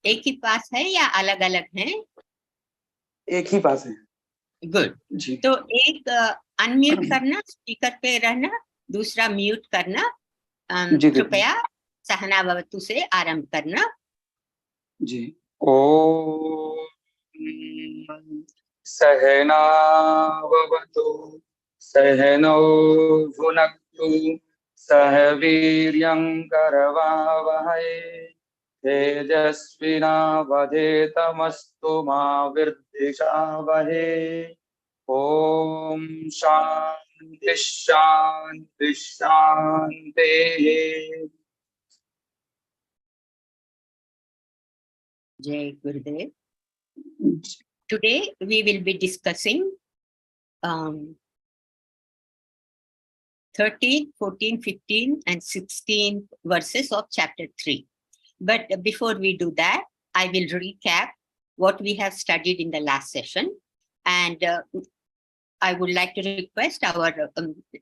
एक ही पास है या अलग अलग हैं? एक ही पास है। गुड जी। तो एक अनम्यूट करना, स्पीकर पे रहना, दूसरा म्यूट करना। जी दीदी। कृपया सहना भवतु से आरंभ करना। जी। ओम सहना भवतु सहनौ भुनक्तु सह वीर्यं करवावहै तेजस्विनावधेतमस्तु मा विद्विषावहै। ओम शांति शांति शांति। Jai Gurudev. Today we will be discussing 13, 14, 15 and 16 verses of chapter 3. But before we do that, I will recap what we have studied in the last session. And I would like to request our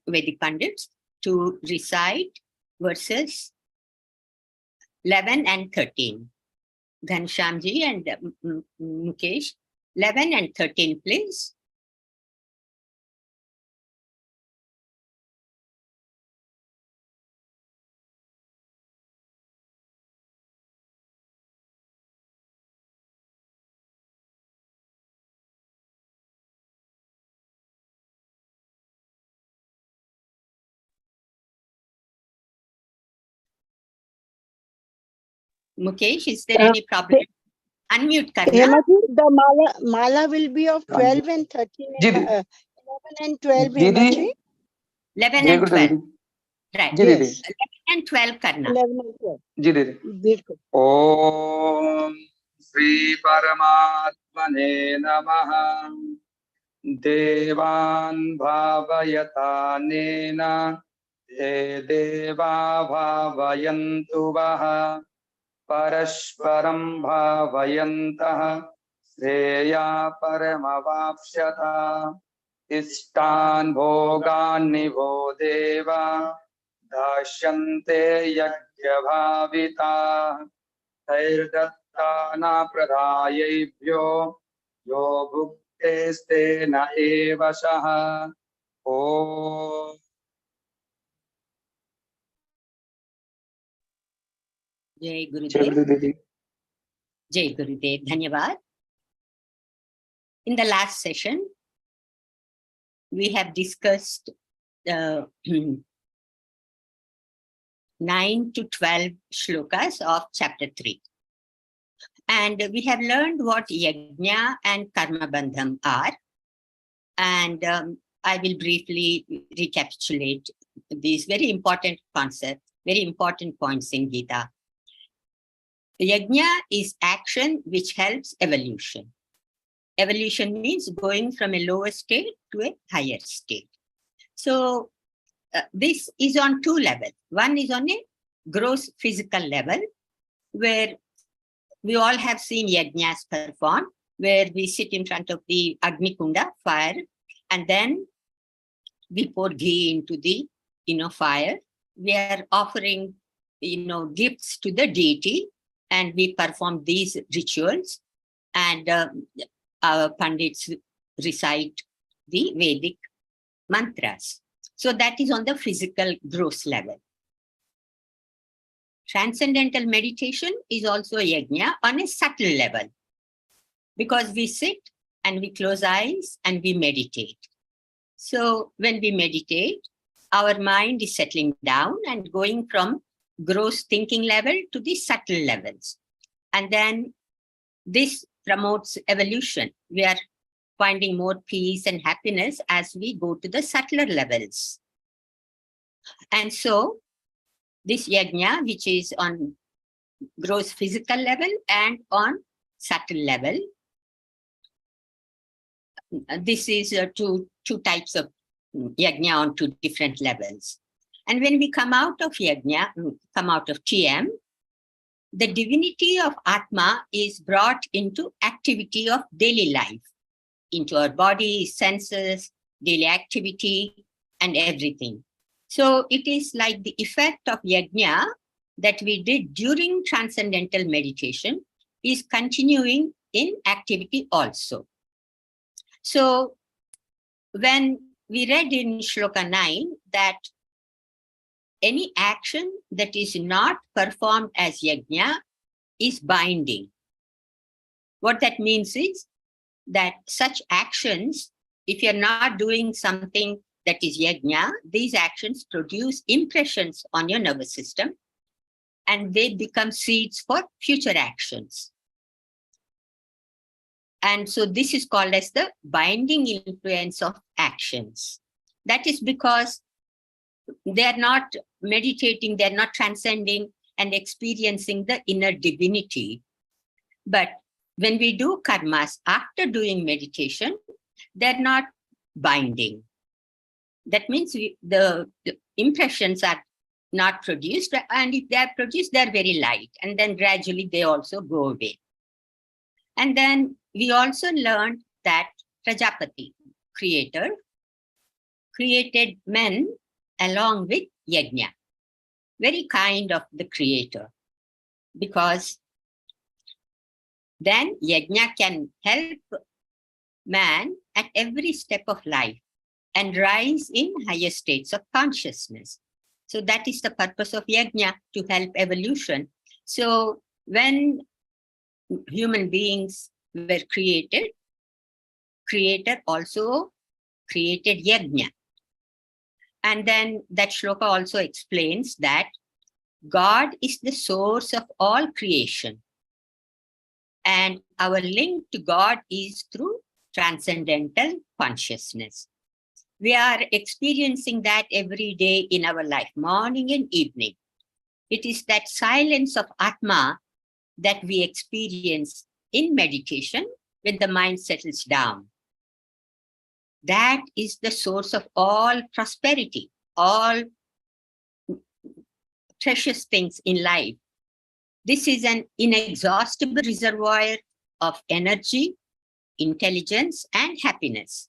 Vedic Pandits to recite verses 11 and 13. Ghanshyamji and Mukesh, 11 and 13, please. Mukesh, is there any problem? Unmute karna. The mala will be of 12 and 13. 11 and 12. Didi. 11 and 12. Right. Yes. 11 and 12 karna. 11 and 12. जी दीदी। ओम श्री परमात्मने नमः। देवान् भावयतानेन ते देवा भावयन्तु वः परस्परं भावयन्तः श्रेया परमवाप्स्यत। इष्टान् भोगान् वो देवा दास्यन्ते यज्ञभाविताः तैर्दत्ताना प्रदायैभ्यो यो भुक्तेस्तेन एव सः। ओम। जय गुरुदेव। जय गुरुदेव, धन्यवाद। In the last session, we have discussed 9 to 12 shlokas of chapter 3. And we have learned what yajna and karma bandham are. And I will briefly recapitulate these very important concepts, very important points in Gita. Yajna is action which helps evolution. Evolution means going from a lower state to a higher state. So this is on two levels. One is on a gross physical level, where we all have seen yajnas performed, where we sit in front of the Agni Kunda, fire, and then we pour ghee into the fire. We are offering gifts to the deity, and we perform these rituals, and our Pandits recite the Vedic mantras. So that is on the physical gross level. Transcendental meditation is also yajna on a subtle level, because we sit and we close eyes and we meditate. So when we meditate, our mind is settling down and going from gross thinking level to the subtle levels. And then this promotes evolution. We are finding more peace and happiness as we go to the subtler levels. And so this yajna, which is on gross physical level and on subtle level, this is two types of yajna on two different levels. And when we come out of yajna, come out of TM, the divinity of Atma is brought into activity of daily life, into our body, senses, daily activity, and everything. So it is like the effect of yajna that we did during transcendental meditation is continuing in activity also. So when we read in Shloka 9 that any action that is not performed as yajna is binding. What that means is that such actions, if you're not doing something that is yajna, these actions produce impressions on your nervous system and they become seeds for future actions. And so this is called as the binding influence of actions. That is because they're not meditating, they're not transcending and experiencing the inner divinity. But when we do karmas after doing meditation, they're not binding. That means the impressions are not produced, and if they are produced, they're very light, and then gradually they also go away. And then we also learned that Prajapati, creator, created men along with yajna, very kind of the creator, because then yajna can help man at every step of life and rise in higher states of consciousness. So that is the purpose of yajna, to help evolution. So when human beings were created, creator also created yajna. And then that shloka also explains that God is the source of all creation. And our link to God is through transcendental consciousness. We are experiencing that every day in our life, morning and evening. It is that silence of Atma that we experience in meditation when the mind settles down. That is the source of all prosperity, all precious things in life. This is an inexhaustible reservoir of energy, intelligence, and happiness.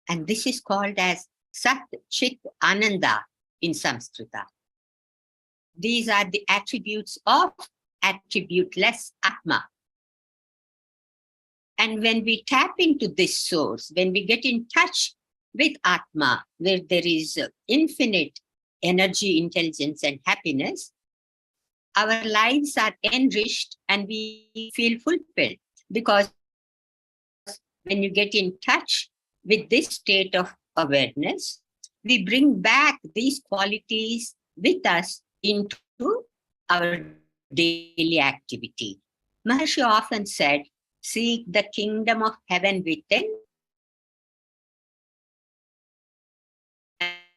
And this is called as Sat Chit Ananda in Sanskrita. These are the attributes of attributeless Atma. And when we tap into this source, when we get in touch with Atma, where there is infinite energy, intelligence, and happiness, our lives are enriched and we feel fulfilled. Because when you get in touch with this state of awareness, we bring back these qualities with us into our daily activity. Maharishi often said, seek the kingdom of heaven within,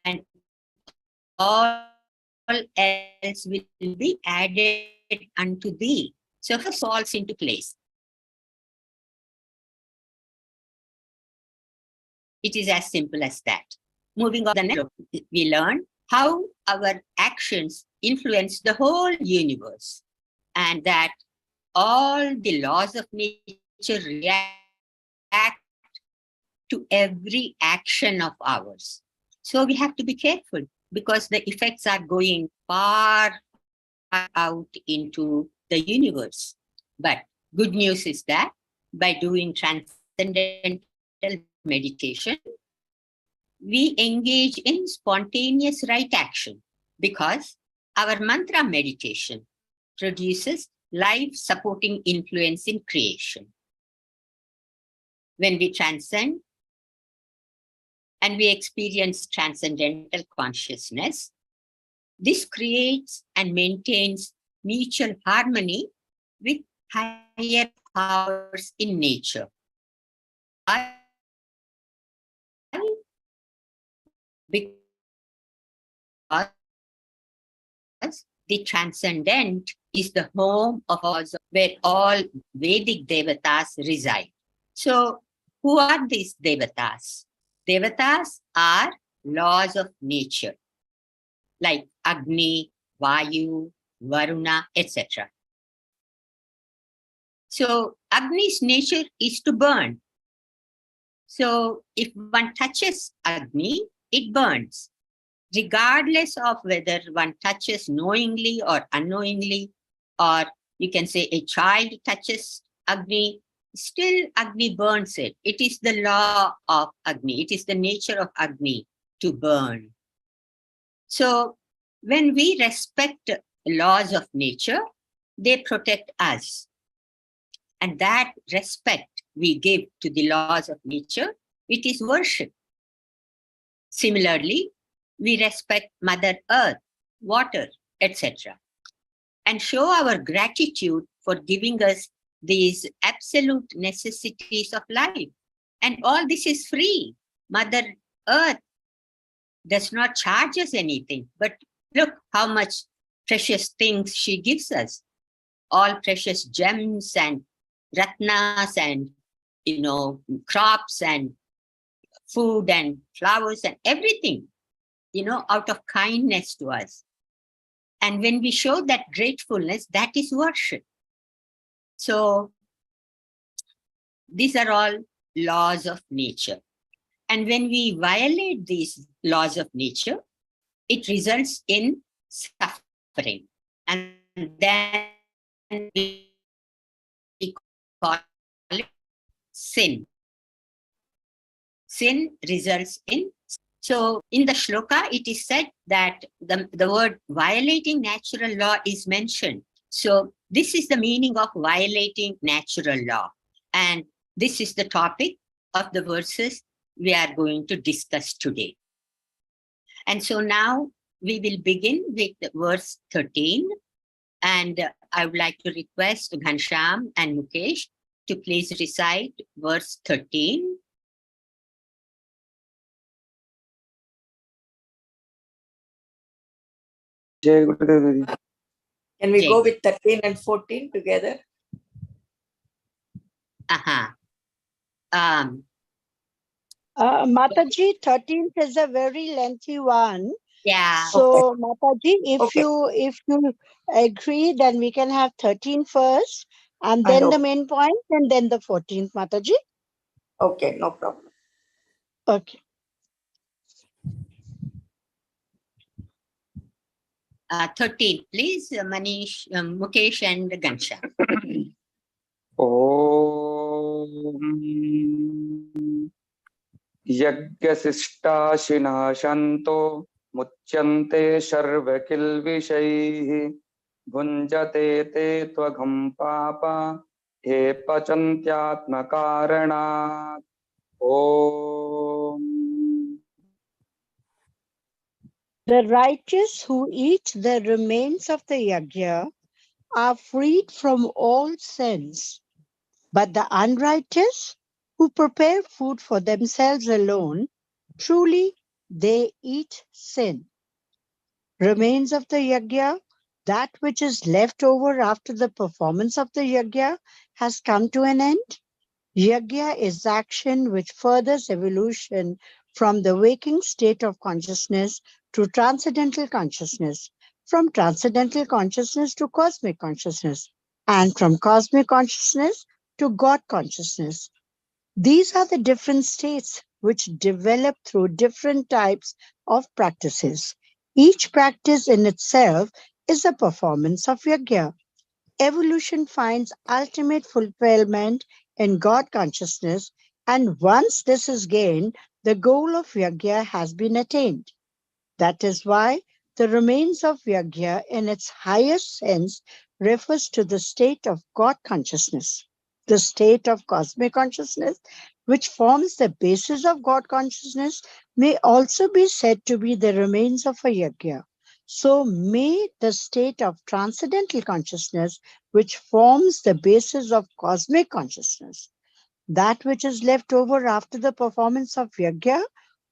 and all else will be added unto thee. So it falls into place. It is as simple as that. Moving on, we learn how our actions influence the whole universe, and that all the laws of nature react to every action of ours. So we have to be careful, because the effects are going far out into the universe. But good news is that by doing transcendental meditation, we engage in spontaneous right action, because our mantra meditation produces life-supporting influence in creation. When we transcend and we experience transcendental consciousness, this creates and maintains mutual harmony with higher powers in nature. Because the transcendent is the home of us, where all Vedic devatas reside. So who are these devatas? Devatas are laws of nature, like Agni, Vayu, Varuna, etc. So Agni's nature is to burn. So if one touches Agni, it burns, regardless of whether one touches knowingly or unknowingly, or You can say a child touches Agni, still Agni burns it. It is the law of Agni. It is the nature of Agni to burn. So when we respect laws of nature, they protect us. And that respect we give to the laws of nature, it is worship. Similarly, we respect Mother Earth, water, etc. and show our gratitude for giving us these absolute necessities of life. And all this is free. Mother Earth does not charge us anything, but look how much precious things she gives us. All precious gems and ratnas and, crops and food and flowers and everything, out of kindness to us. And when we show that gratefulness, that is worship. So these are all laws of nature. And when we violate these laws of nature, it results in suffering. And then we call it sin. Sin results in. So in the shloka, it is said that the word violating natural law is mentioned. So this is the meaning of violating natural law. And this is the topic of the verses we are going to discuss today. And so now we will begin with verse 13. And I would like to request Ghansham and Mukesh to please recite verse 13. Jai Gurudev. Can we Jai. go with 13 and 14 together? Mataji, 13th is a very lengthy one. Yeah. So, Mataji, if Okay. you agree, then we can have 13 first, and then the main point, and then the 14th, Mataji. Okay, no problem. Okay. 13, please, Manish, Mukesh and Ghanshyam. Om Yagyasishtashinah Shanto Muchyante Sharvakilvishaihi Bhunjate Te Tvagam Papa He Pachantyatmakaranat. Om. The righteous who eat the remains of the yajna are freed from all sins, but the unrighteous who prepare food for themselves alone, truly they eat sin. Remains of the yajna, that which is left over after the performance of the yajna has come to an end. Yajna is action which furthers evolution from the waking state of consciousness to transcendental consciousness, from transcendental consciousness to cosmic consciousness, and from cosmic consciousness to God consciousness. These are the different states which develop through different types of practices. Each practice in itself is a performance of yajna. Evolution finds ultimate fulfillment in God consciousness, and once this is gained, the goal of yajna has been attained. That is why the remains of yajna in its highest sense refers to the state of God consciousness. The state of cosmic consciousness, which forms the basis of God consciousness, may also be said to be the remains of a yajna. So may the state of transcendental consciousness, which forms the basis of cosmic consciousness, that which is left over after the performance of yajna,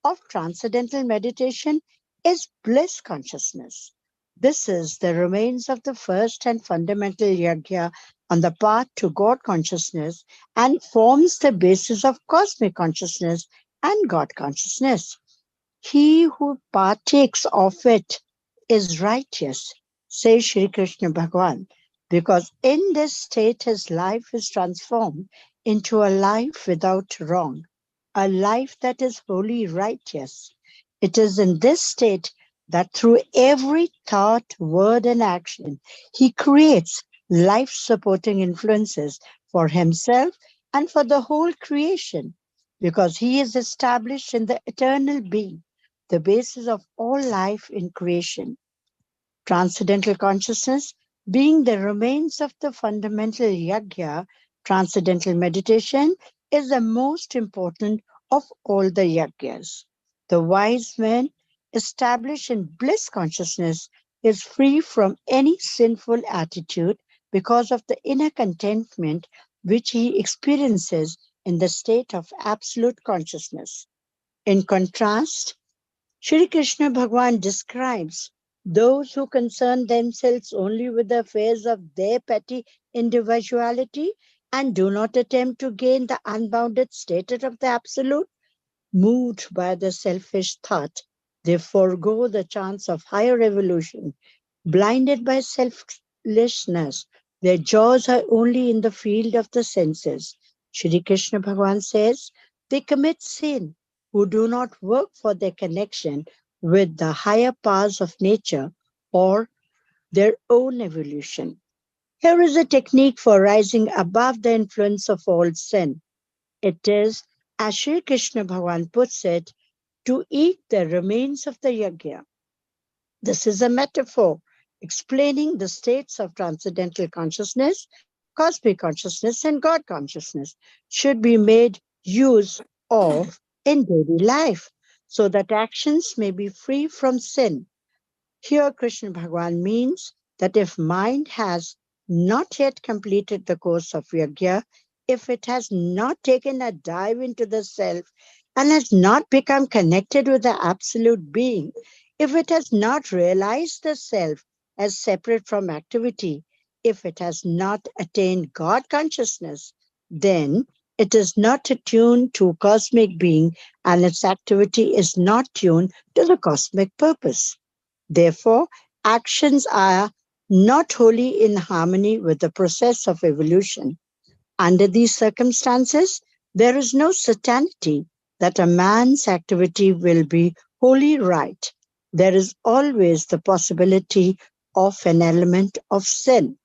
of transcendental meditation, is bliss consciousness. This is the remains of the first and fundamental yajna on the path to God consciousness and forms the basis of cosmic consciousness and God consciousness. He who partakes of it is righteous, says Shri Krishna Bhagavan, because in this state his life is transformed into a life without wrong, a life that is wholly righteous. It is in this state that through every thought, word, and action, he creates life-supporting influences for himself and for the whole creation, because he is established in the eternal being, the basis of all life in creation. Transcendental consciousness, being the remains of the fundamental yajna, transcendental meditation, is the most important of all the yajnas. The wise man, established in bliss consciousness, is free from any sinful attitude because of the inner contentment which he experiences in the state of absolute consciousness. In contrast, Shri Krishna Bhagavan describes those who concern themselves only with the affairs of their petty individuality and do not attempt to gain the unbounded status of the Absolute. Moved by the selfish thought, they forego the chance of higher evolution. Blinded by selfishness, their joys are only in the field of the senses. Shri Krishna Bhagavan says, they commit sin who do not work for their connection with the higher powers of nature or their own evolution. Here is a technique for rising above the influence of all sin. It is, as Shri Krishna Bhagavan puts it, to eat the remains of the yajna. This is a metaphor explaining the states of transcendental consciousness, cosmic consciousness, and God consciousness should be made use of in daily life so that actions may be free from sin. Here, Krishna Bhagavan means that if mind has not yet completed the course of yajna, if it has not taken a dive into the self and has not become connected with the absolute being, if it has not realized the self as separate from activity, if it has not attained God consciousness, then it is not attuned to cosmic being and its activity is not tuned to the cosmic purpose. Therefore, actions are not wholly in harmony with the process of evolution. Under these circumstances, there is no certainty that a man's activity will be wholly right. There is always the possibility of an element of sin.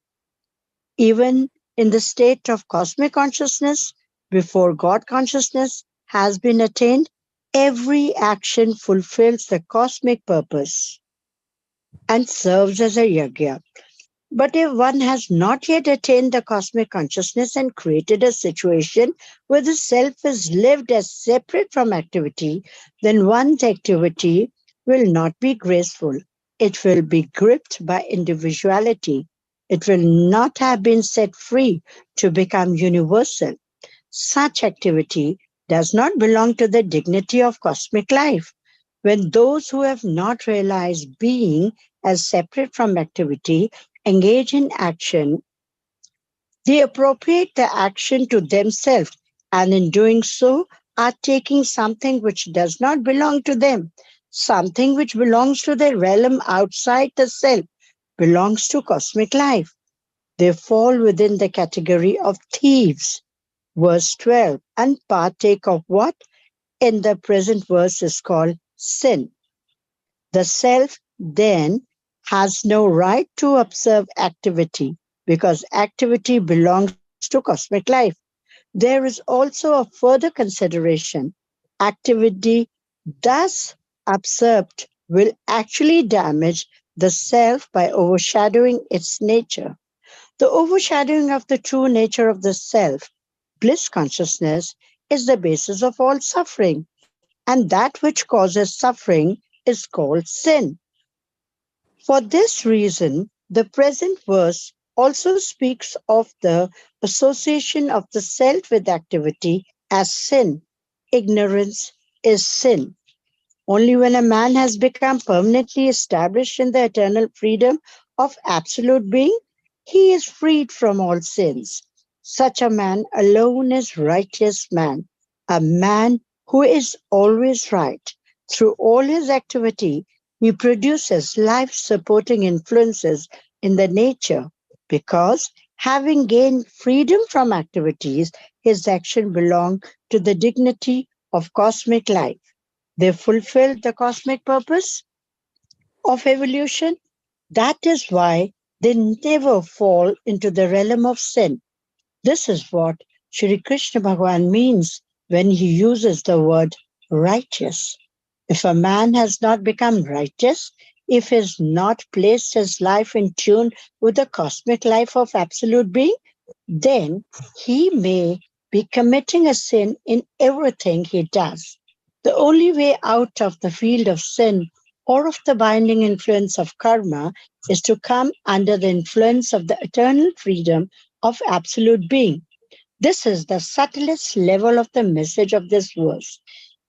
Even in the state of cosmic consciousness, before God consciousness has been attained, every action fulfills the cosmic purpose and serves as a yajna. But if one has not yet attained the cosmic consciousness and created a situation where the self is lived as separate from activity, then one's activity will not be graceful. It will be gripped by individuality. It will not have been set free to become universal. Such activity does not belong to the dignity of cosmic life. When those who have not realized being as separate from activity engage in action, they appropriate the action to themselves and in doing so are taking something which does not belong to them, something which belongs to the realm outside the self, belongs to cosmic life. They fall within the category of thieves, verse 12, and partake of what in the present verse is called sin. The self then has no right to observe activity because activity belongs to cosmic life. There is also a further consideration. Activity thus observed will actually damage the self by overshadowing its nature. The overshadowing of the true nature of the self, bliss consciousness, is the basis of all suffering, and that which causes suffering is called sin. For this reason, the present verse also speaks of the association of the self with activity as sin. Ignorance is sin. Only when a man has become permanently established in the eternal freedom of absolute being, he is freed from all sins. Such a man alone is righteous man, a man who is always right. Through all his activity, he produces life-supporting influences in the nature because having gained freedom from activities, his action belongs to the dignity of cosmic life. They fulfill the cosmic purpose of evolution. That is why They never fall into the realm of sin. This is what Shri Krishna Bhagavan means when he uses the word righteous. If a man has not become righteous, if he has not placed his life in tune with the cosmic life of absolute being, then he may be committing a sin in everything he does. The only way out of the field of sin or of the binding influence of karma is to come under the influence of the eternal freedom of absolute being. This is the subtlest level of the message of this verse.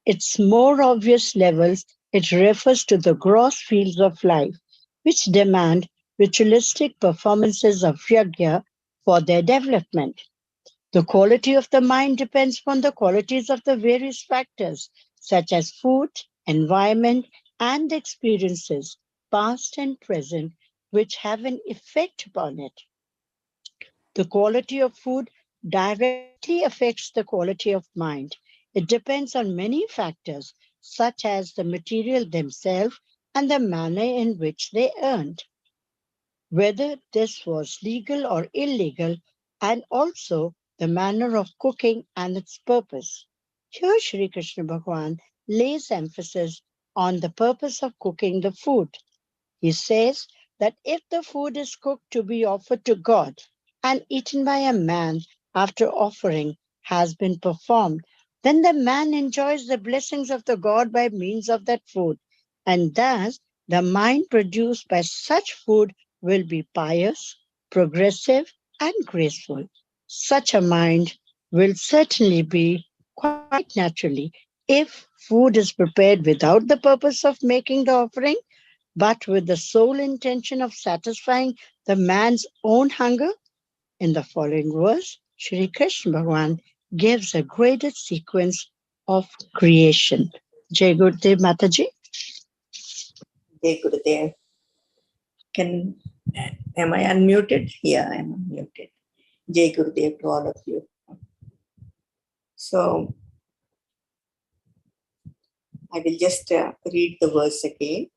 Its more obvious levels, it refers to the gross fields of life, which demand ritualistic performances of yajna for their development. The quality of the mind depends upon the qualities of the various factors, such as food, environment, and experiences, past and present, which have an effect upon it. The quality of food directly affects the quality of mind. It depends on many factors, such as the material themselves and the manner in which they earned, whether this was legal or illegal, and also the manner of cooking and its purpose. Here, Sri Krishna Bhagavan lays emphasis on the purpose of cooking the food. He says that if the food is cooked to be offered to God and eaten by a man after offering has been performed, then the man enjoys the blessings of the God by means of that food. And thus, the mind produced by such food will be pious, progressive, and graceful. Such a mind will certainly be quite naturally if food is prepared without the purpose of making the offering but with the sole intention of satisfying the man's own hunger. In the following verse, Sri Krishna Bhagavan gives a graded sequence of creation. Jai Gurudev Mataji. Jai Gurudev. Am I unmuted? Yeah, I am unmuted. Jai Gurudev to all of you. So, I will just read the verse again.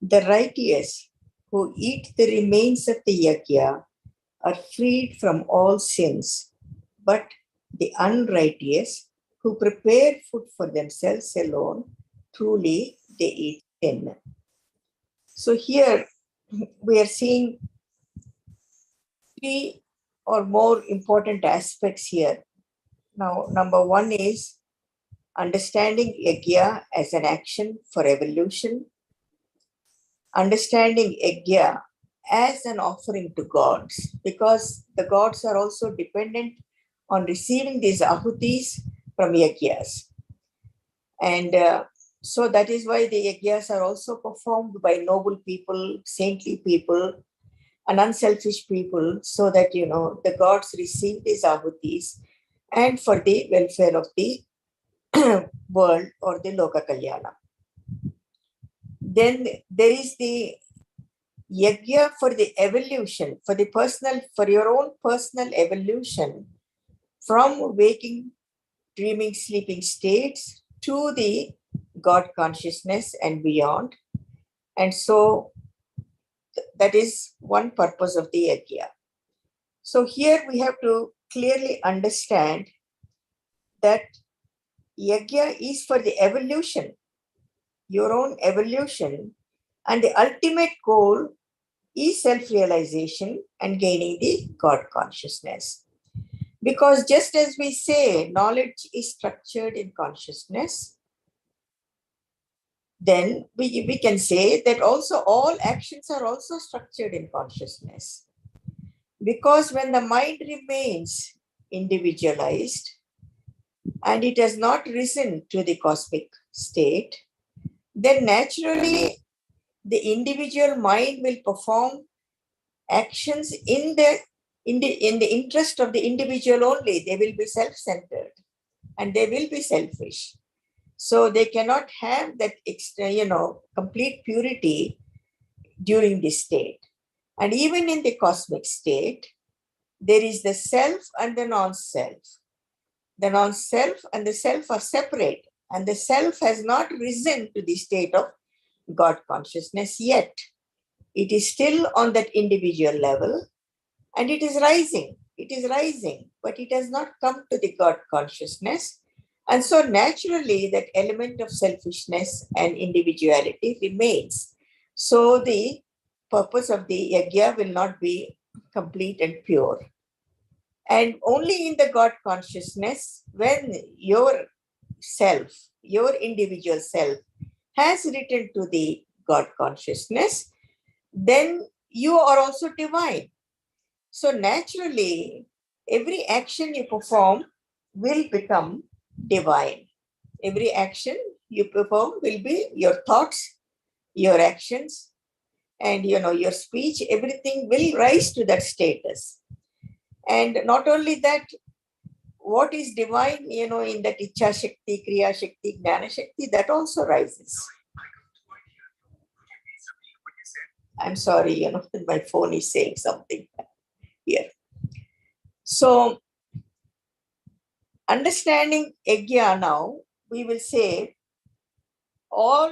The righteous who eat the remains of the yajna are freed from all sins, but the unrighteous who prepare food for themselves alone, truly they eat sin. So here we are seeing three or more important aspects here. Now, number one is understanding yajna as an action for evolution, understanding yajna as an offering to gods, because the gods are also dependent on receiving these ahutis from yajnas. And so that is why the yajnas are also performed by noble people, saintly people, and unselfish people, so that, the gods receive these ahutis and for the welfare of the world or the Loka Kalyana. Then there is the yajna for the evolution, for your own personal evolution from waking, dreaming, sleeping states to the God consciousness and beyond. And so that is one purpose of the yajna. So here we have to clearly understand that yajna is for the evolution, your own evolution, and the ultimate goal is self-realization and gaining the God consciousness. Because just as we say knowledge is structured in consciousness, then we can say that also all actions are also structured in consciousness. Because when the mind remains individualized and it has not risen to the cosmic state, then naturally the individual mind will perform actions in the interest of the individual only. They will be self-centered and they will be selfish. So they cannot have that complete purity during this state. And even in the cosmic state, there is the self and the non-self. The non-self and the self are separate, and the self has not risen to the state of God consciousness yet. It is still on that individual level, and it is rising. It is rising, but it has not come to the God consciousness. And so naturally, that element of selfishness and individuality remains. So the purpose of the yajna will not be complete and pure. And only in the God consciousness, when your self, your individual self, has returned to the God consciousness, then you are also divine. So naturally, every action you perform will become divine. Every action you perform will be your thoughts, your actions, and your speech. Everything will rise to that status. And not only that, what is divine, in that Ichha Shakti, Kriya Shakti, Jnana Shakti, that also rises. I'm sorry, my phone is saying something here. So, understanding yajna now, we will say all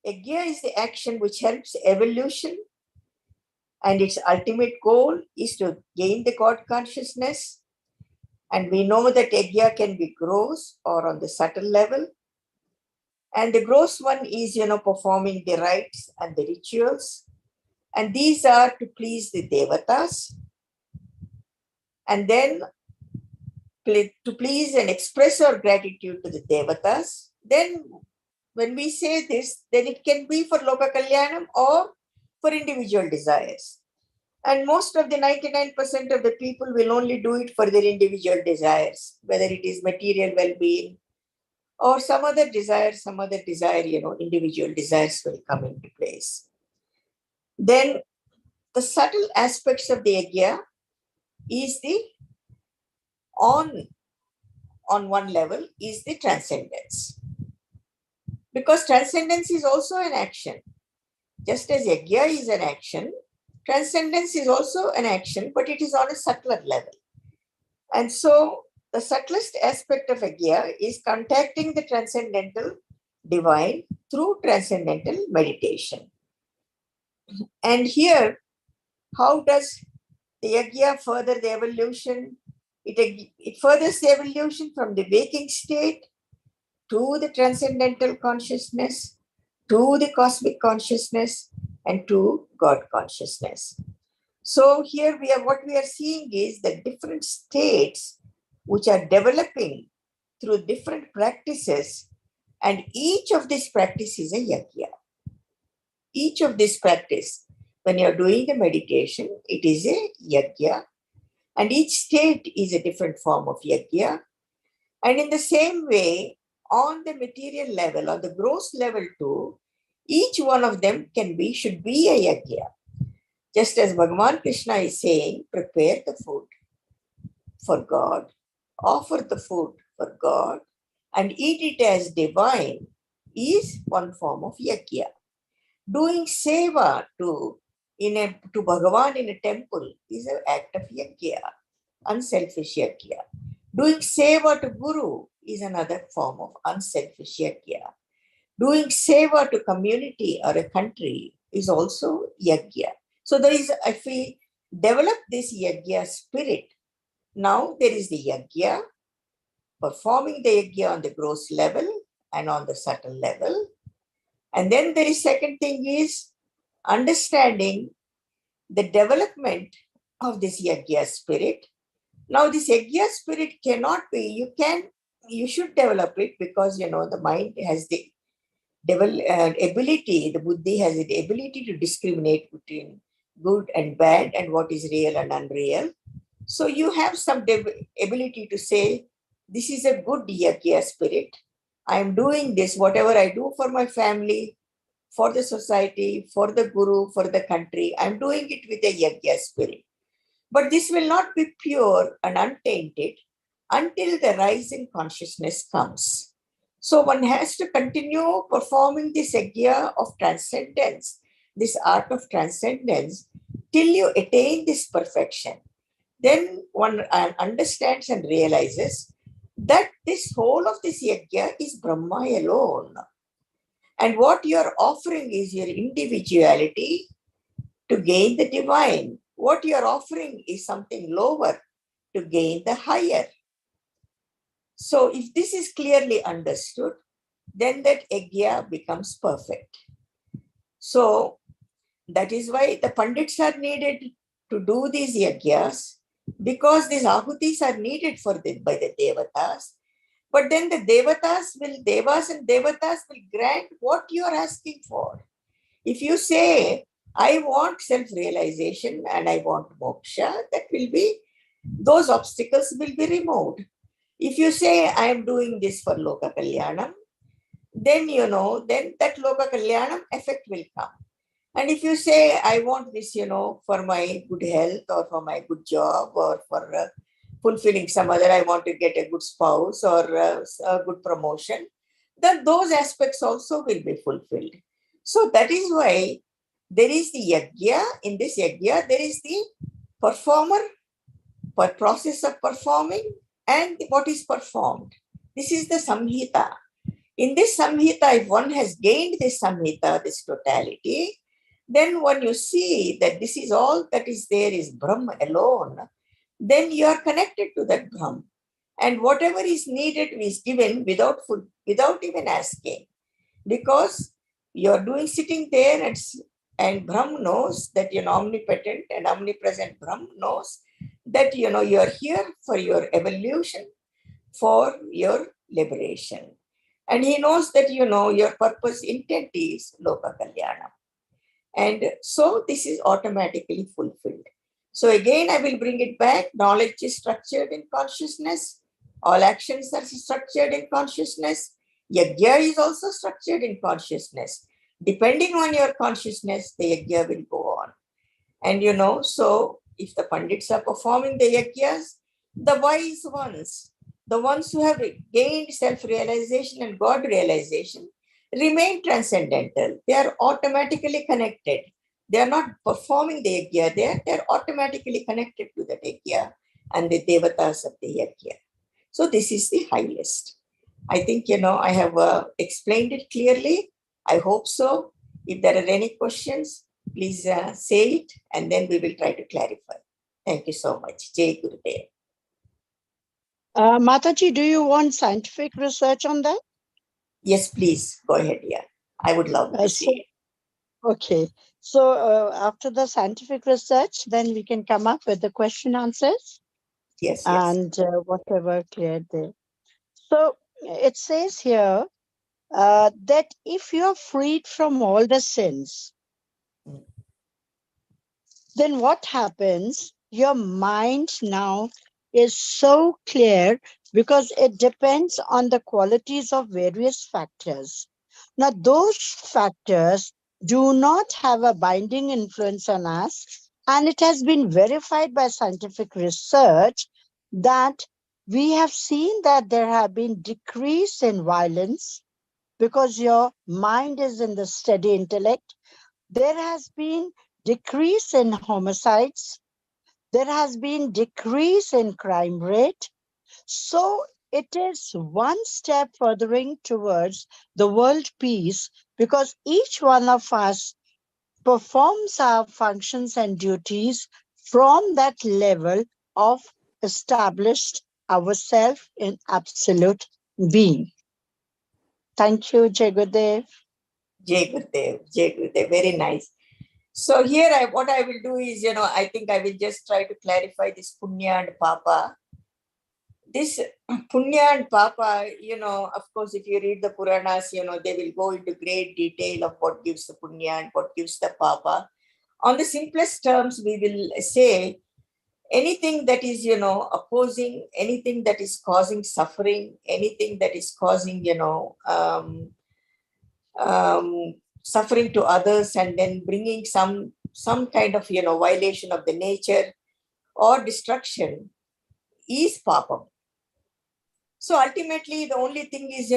yajna is the action which helps evolution, and its ultimate goal is to gain the God consciousness. And we know that yajna can be gross or on the subtle level. And the gross one is, performing the rites and the rituals. And these are to please the devatas. And then to please and express our gratitude to the devatas. Then when we say this, then it can be for Loka Kalyanam or for individual desires. And most of the 99% of the people will only do it for their individual desires, whether it is material well-being or some other desire, individual desires will come into place. Then the subtle aspects of the yajna is on one level is the transcendence. Because transcendence is also an action. Just as yajna is an action, transcendence is also an action, but it is on a subtler level. And so the subtlest aspect of yajna is contacting the transcendental divine through transcendental meditation. And here, how does the yajna further the evolution? It furthers the evolution from the waking state to the transcendental consciousness, to the cosmic consciousness, and to God consciousness. So here what we are seeing is the different states which are developing through different practices, and each of these practices is a yajna. Each of these practice, when you are doing the meditation, it is a yajna, and each state is a different form of yajna. And in the same way, on the material level, on the gross level too, each one of them should be a yajna. Just as Bhagavan Krishna is saying, prepare the food for God, offer the food for God, and eat it as divine is one form of yajna. Doing seva to Bhagavan in a temple is an act of yajna, unselfish yajna. Doing seva to Guru is another form of unselfish yajna. Doing seva to community or a country is also yajna. So if we develop this yajna spirit, now there is the yajna, performing the yajna on the gross level and on the subtle level. And then there is second thing is understanding the development of this yajna spirit. Now this yajna spirit cannot be, you should develop it because, the mind has the ability, the buddhi has the ability to discriminate between good and bad and what is real and unreal. So you have some ability to say, this is a good yajna spirit. I am doing this, whatever I do for my family, for the society, for the Guru, for the country, I'm doing it with a yajna spirit. But this will not be pure and untainted until the rising consciousness comes. So one has to continue performing this yajna of transcendence, this art of transcendence, till you attain this perfection. Then one understands and realizes that this whole of this yajna is Brahma alone. And what you are offering is your individuality to gain the divine. What you are offering is something lower to gain the higher. So if this is clearly understood, then that yajna becomes perfect. So that is why the pandits are needed to do these yajnas, because these ahutis are needed by the devatas. But then the devas and devatas will grant what you are asking for. If you say, I want self-realization and I want moksha, those obstacles will be removed. If you say, I am doing this for Loka Kalyanam, then that Loka Kalyanam effect will come. And if you say, I want this, for my good health or for my good job or for fulfilling some other, I want to get a good spouse or a good promotion, then those aspects also will be fulfilled. So that is why there is the yajna. In this yajna, there is the performer, process of performing, and what is performed. This is the samhita. In this samhita, if one has gained this samhita, this totality, then when you see that this is all that is there is Brahma alone, then you are connected to that Brahma. And whatever is needed is given without even asking. Because you are sitting there and Brahma knows that you're omnipotent and omnipresent. Brahma knows that you are here for your evolution, for your liberation. And he knows that your purpose, intent is Loka Kalyana. And so this is automatically fulfilled. So again, I will bring it back. Knowledge is structured in consciousness. All actions are structured in consciousness. Yajna is also structured in consciousness. Depending on your consciousness, the yajna will go on. And so if the pandits are performing the yajnas, the wise ones, the ones who have gained self-realization and God realization, remain transcendental. They are automatically connected. They are not performing the yajna there. They are automatically connected to the yajna and the devatas of the yajna. So this is the highest. I think, I have explained it clearly. I hope so. If there are any questions, please say it and then we will try to clarify. Thank you so much. Jai Gurudev. Mataji, do you want scientific research on that? Yes, please. Go ahead. Yeah. I would love to see it. Okay. So after the scientific research, then we can come up with the question answers. Yes. And whatever cleared there. So it says here that if you're freed from all the sins, then what happens? Your mind now is so clear because it depends on the qualities of various factors. Now, those factors do not have a binding influence on us, and it has been verified by scientific research that we have seen that there have been decrease in violence because your mind is in the steady intellect. There has been decrease in homicides. There has been decrease in crime rate. So it is one step furthering towards the world peace because each one of us performs our functions and duties from that level of established ourselves in absolute being. Thank you, Jai Gurudev. Jai Gurudev. Jai Gurudev. Very nice. So here what I will do is, I think I will just try to clarify this punya and papa. This punya and papa, of course, if you read the Puranas, they will go into great detail of what gives the punya and what gives the papa. On the simplest terms, we will say anything that is, opposing, anything that is causing suffering, anything that is causing, suffering to others and then bringing some kind of, violation of the nature or destruction is papam. So ultimately, the only thing is,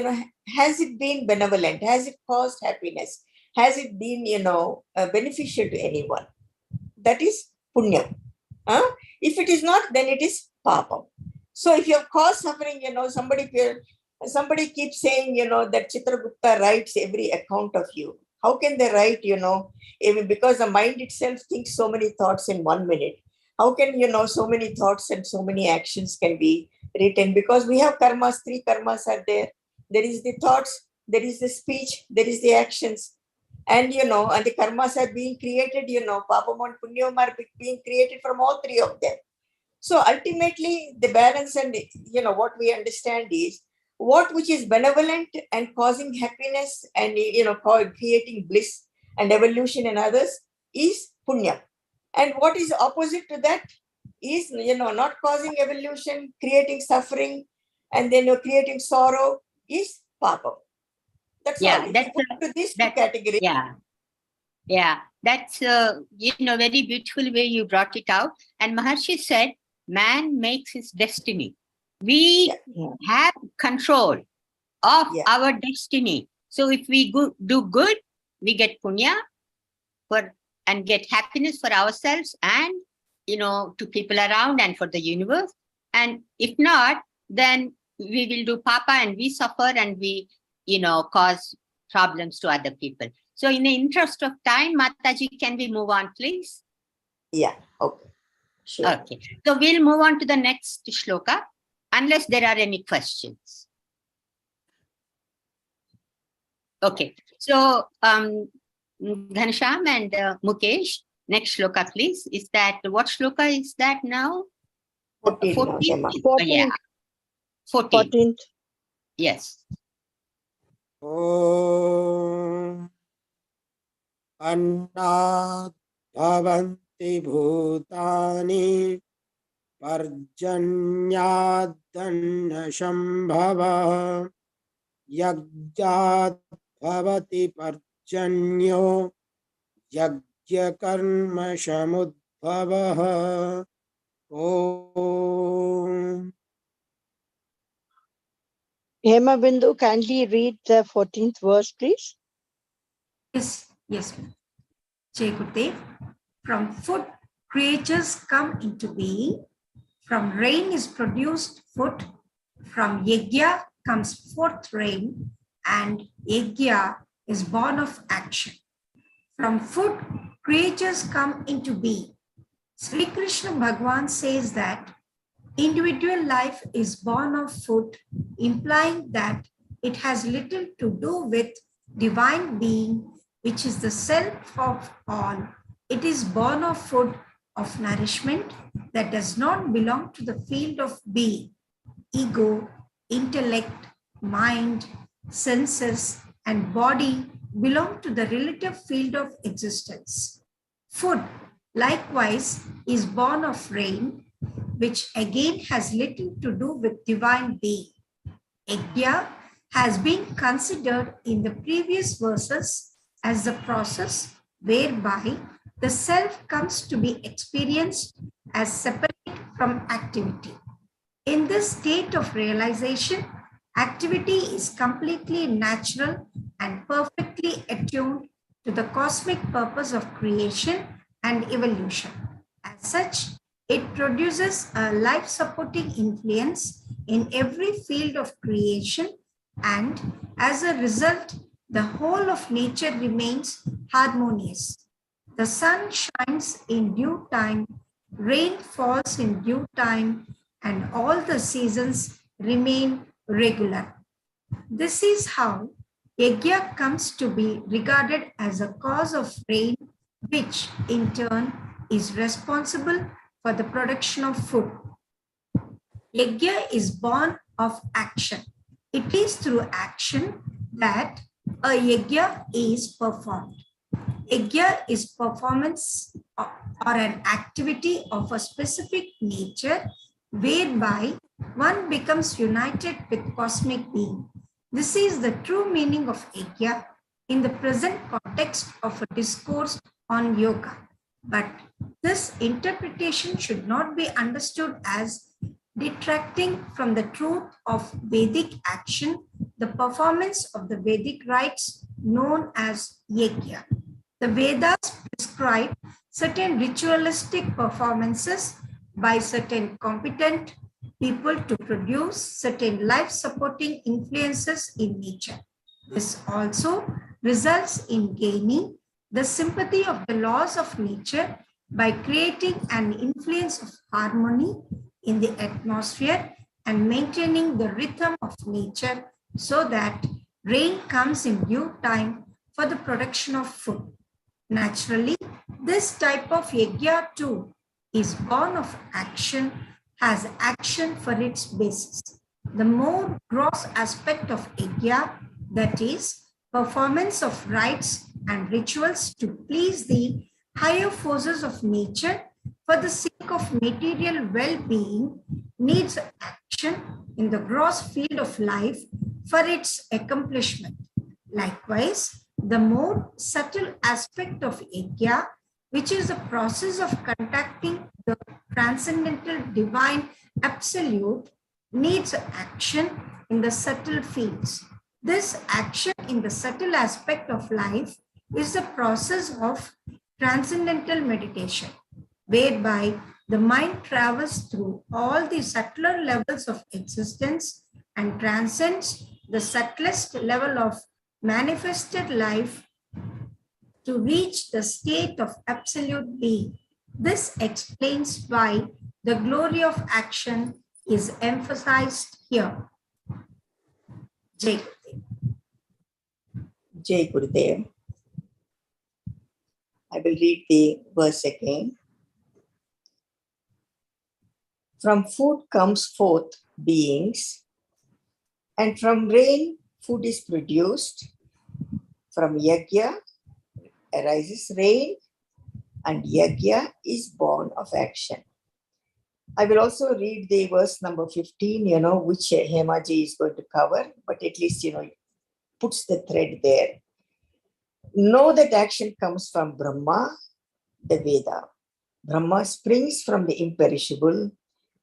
has it been benevolent? Has it caused happiness? Has it been, beneficial to anyone? That is punya. If it is not, then it is papam. So if you have caused suffering, somebody keeps saying, that Chitragupta writes every account of you. How can they write, even because the mind itself thinks so many thoughts in 1 minute. How can, so many thoughts and so many actions can be written? Because we have karmas, 3 karmas are there. There is the thoughts, there is the speech, there is the actions. And, and the karmas are being created, papam and punyam are being created from all 3 of them. So ultimately, the balance and, what we understand is what which is benevolent and causing happiness and, creating bliss and evolution in others is punya. And what is opposite to that is, not causing evolution, creating suffering, and then creating sorrow is papa. That's all. That's to these 2 categories. Yeah. That's very beautiful way you brought it out. And Maharishi said, man makes his destiny. We have control of our destiny. So if we do good, we get punya and get happiness for ourselves and, to people around and for the universe. And if not, then we will do papa and we suffer and we, cause problems to other people. So in the interest of time, Mataji, can we move on, please? Yeah, okay. Sure. Okay, so we'll move on to the next shloka, unless there are any questions. Okay, so Ghansham and Mukesh, next shloka, please. Is that, what shloka is that now? 14. 14. 14. Yes. Om Annat Bhavanti Bhutani Parjanyad Dhanna Shambhava Yajjat Bhavati Parjanyo Yajya Karma Shamudbhavaha. Om. Hema Bindu, kindly read the 14th verse, please. Yes, ma'am. Jai Gurudev. From food, creatures come into being. From rain is produced food. From yajna comes forth rain, and yajna is born of action. From food, creatures come into being. Sri Krishna Bhagavan says that individual life is born of food, implying that it has little to do with divine being, which is the self of all. It is born of food of nourishment that does not belong to the field of being. Ego, intellect, mind, senses, and body belong to the relative field of existence. Food, likewise, is born of rain, which again has little to do with divine being. Yajna has been considered in the previous verses as the process whereby the self comes to be experienced as separate from activity. In this state of realization, activity is completely natural and perfectly attuned to the cosmic purpose of creation and evolution. As such, it produces a life-supporting influence in every field of creation, and as a result, the whole of nature remains harmonious. The sun shines in due time, rain falls in due time, and all the seasons remain regular. This is how yajna comes to be regarded as a cause of rain, which in turn is responsible for the production of food. Yajna is born of action. It is through action that a yajna is performed. Yajna is performance or an activity of a specific nature whereby one becomes united with cosmic being. This is the true meaning of yajna in the present context of a discourse on yoga. But this interpretation should not be understood as detracting from the truth of Vedic action, the performance of the Vedic rites known as yajna. The Vedas prescribe certain ritualistic performances by certain competent people to produce certain life-supporting influences in nature. This also results in gaining the sympathy of the laws of nature by creating an influence of harmony in the atmosphere and maintaining the rhythm of nature so that rain comes in due time for the production of food. Naturally, this type of yajna too is born of action, has action for its basis. The more gross aspect of yajna, that is, performance of rites and rituals to please the higher forces of nature for the sake of material well-being, needs action in the gross field of life for its accomplishment. Likewise, the more subtle aspect of yajna, which is the process of contacting the transcendental divine absolute, needs action in the subtle fields. This action in the subtle aspect of life is the process of transcendental meditation, whereby the mind travels through all the subtler levels of existence and transcends the subtlest level of manifested life to reach the state of absolute being. This explains why the glory of action is emphasized here. Jai Gurudev. Jai Gurudev. I will read the verse again. From food comes forth beings, and from rain food is produced. From yajna arises rain, and yajna is born of action. I will also read the verse number 15, which Hemaji is going to cover, but at least, puts the thread there. Know that action comes from Brahma, the Veda. Brahma springs from the imperishable.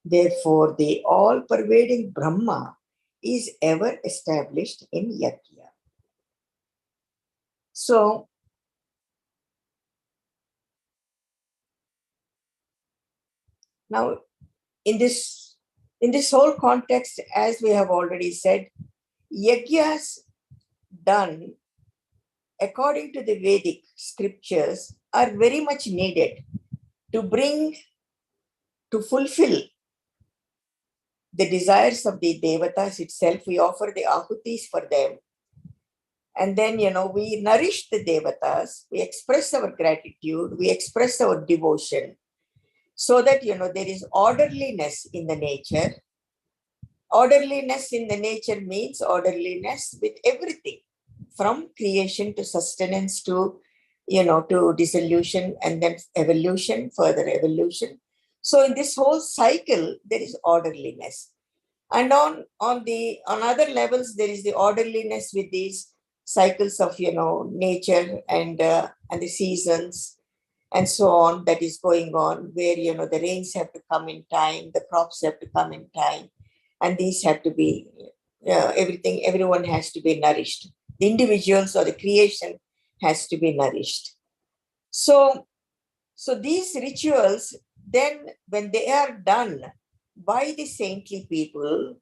Therefore, the all-pervading Brahma is ever established in yajna. So, now in this whole context, as we have already said, yajnas done according to the Vedic scriptures are very much needed to fulfill the desires of the devatas itself. We offer the ahutis for them. And then, we nourish the devatas, we express our gratitude, we express our devotion, so that, there is orderliness in the nature. Orderliness in the nature means orderliness with everything, from creation to sustenance to, to dissolution and then evolution, further evolution. So in this whole cycle, there is orderliness. And on other levels, there is the orderliness with these cycles of, nature and the seasons and so on that is going on, where, the rains have to come in time, the crops have to come in time, and these have to be, everyone has to be nourished. The individuals or the creation has to be nourished. So these rituals, then when they are done by the saintly people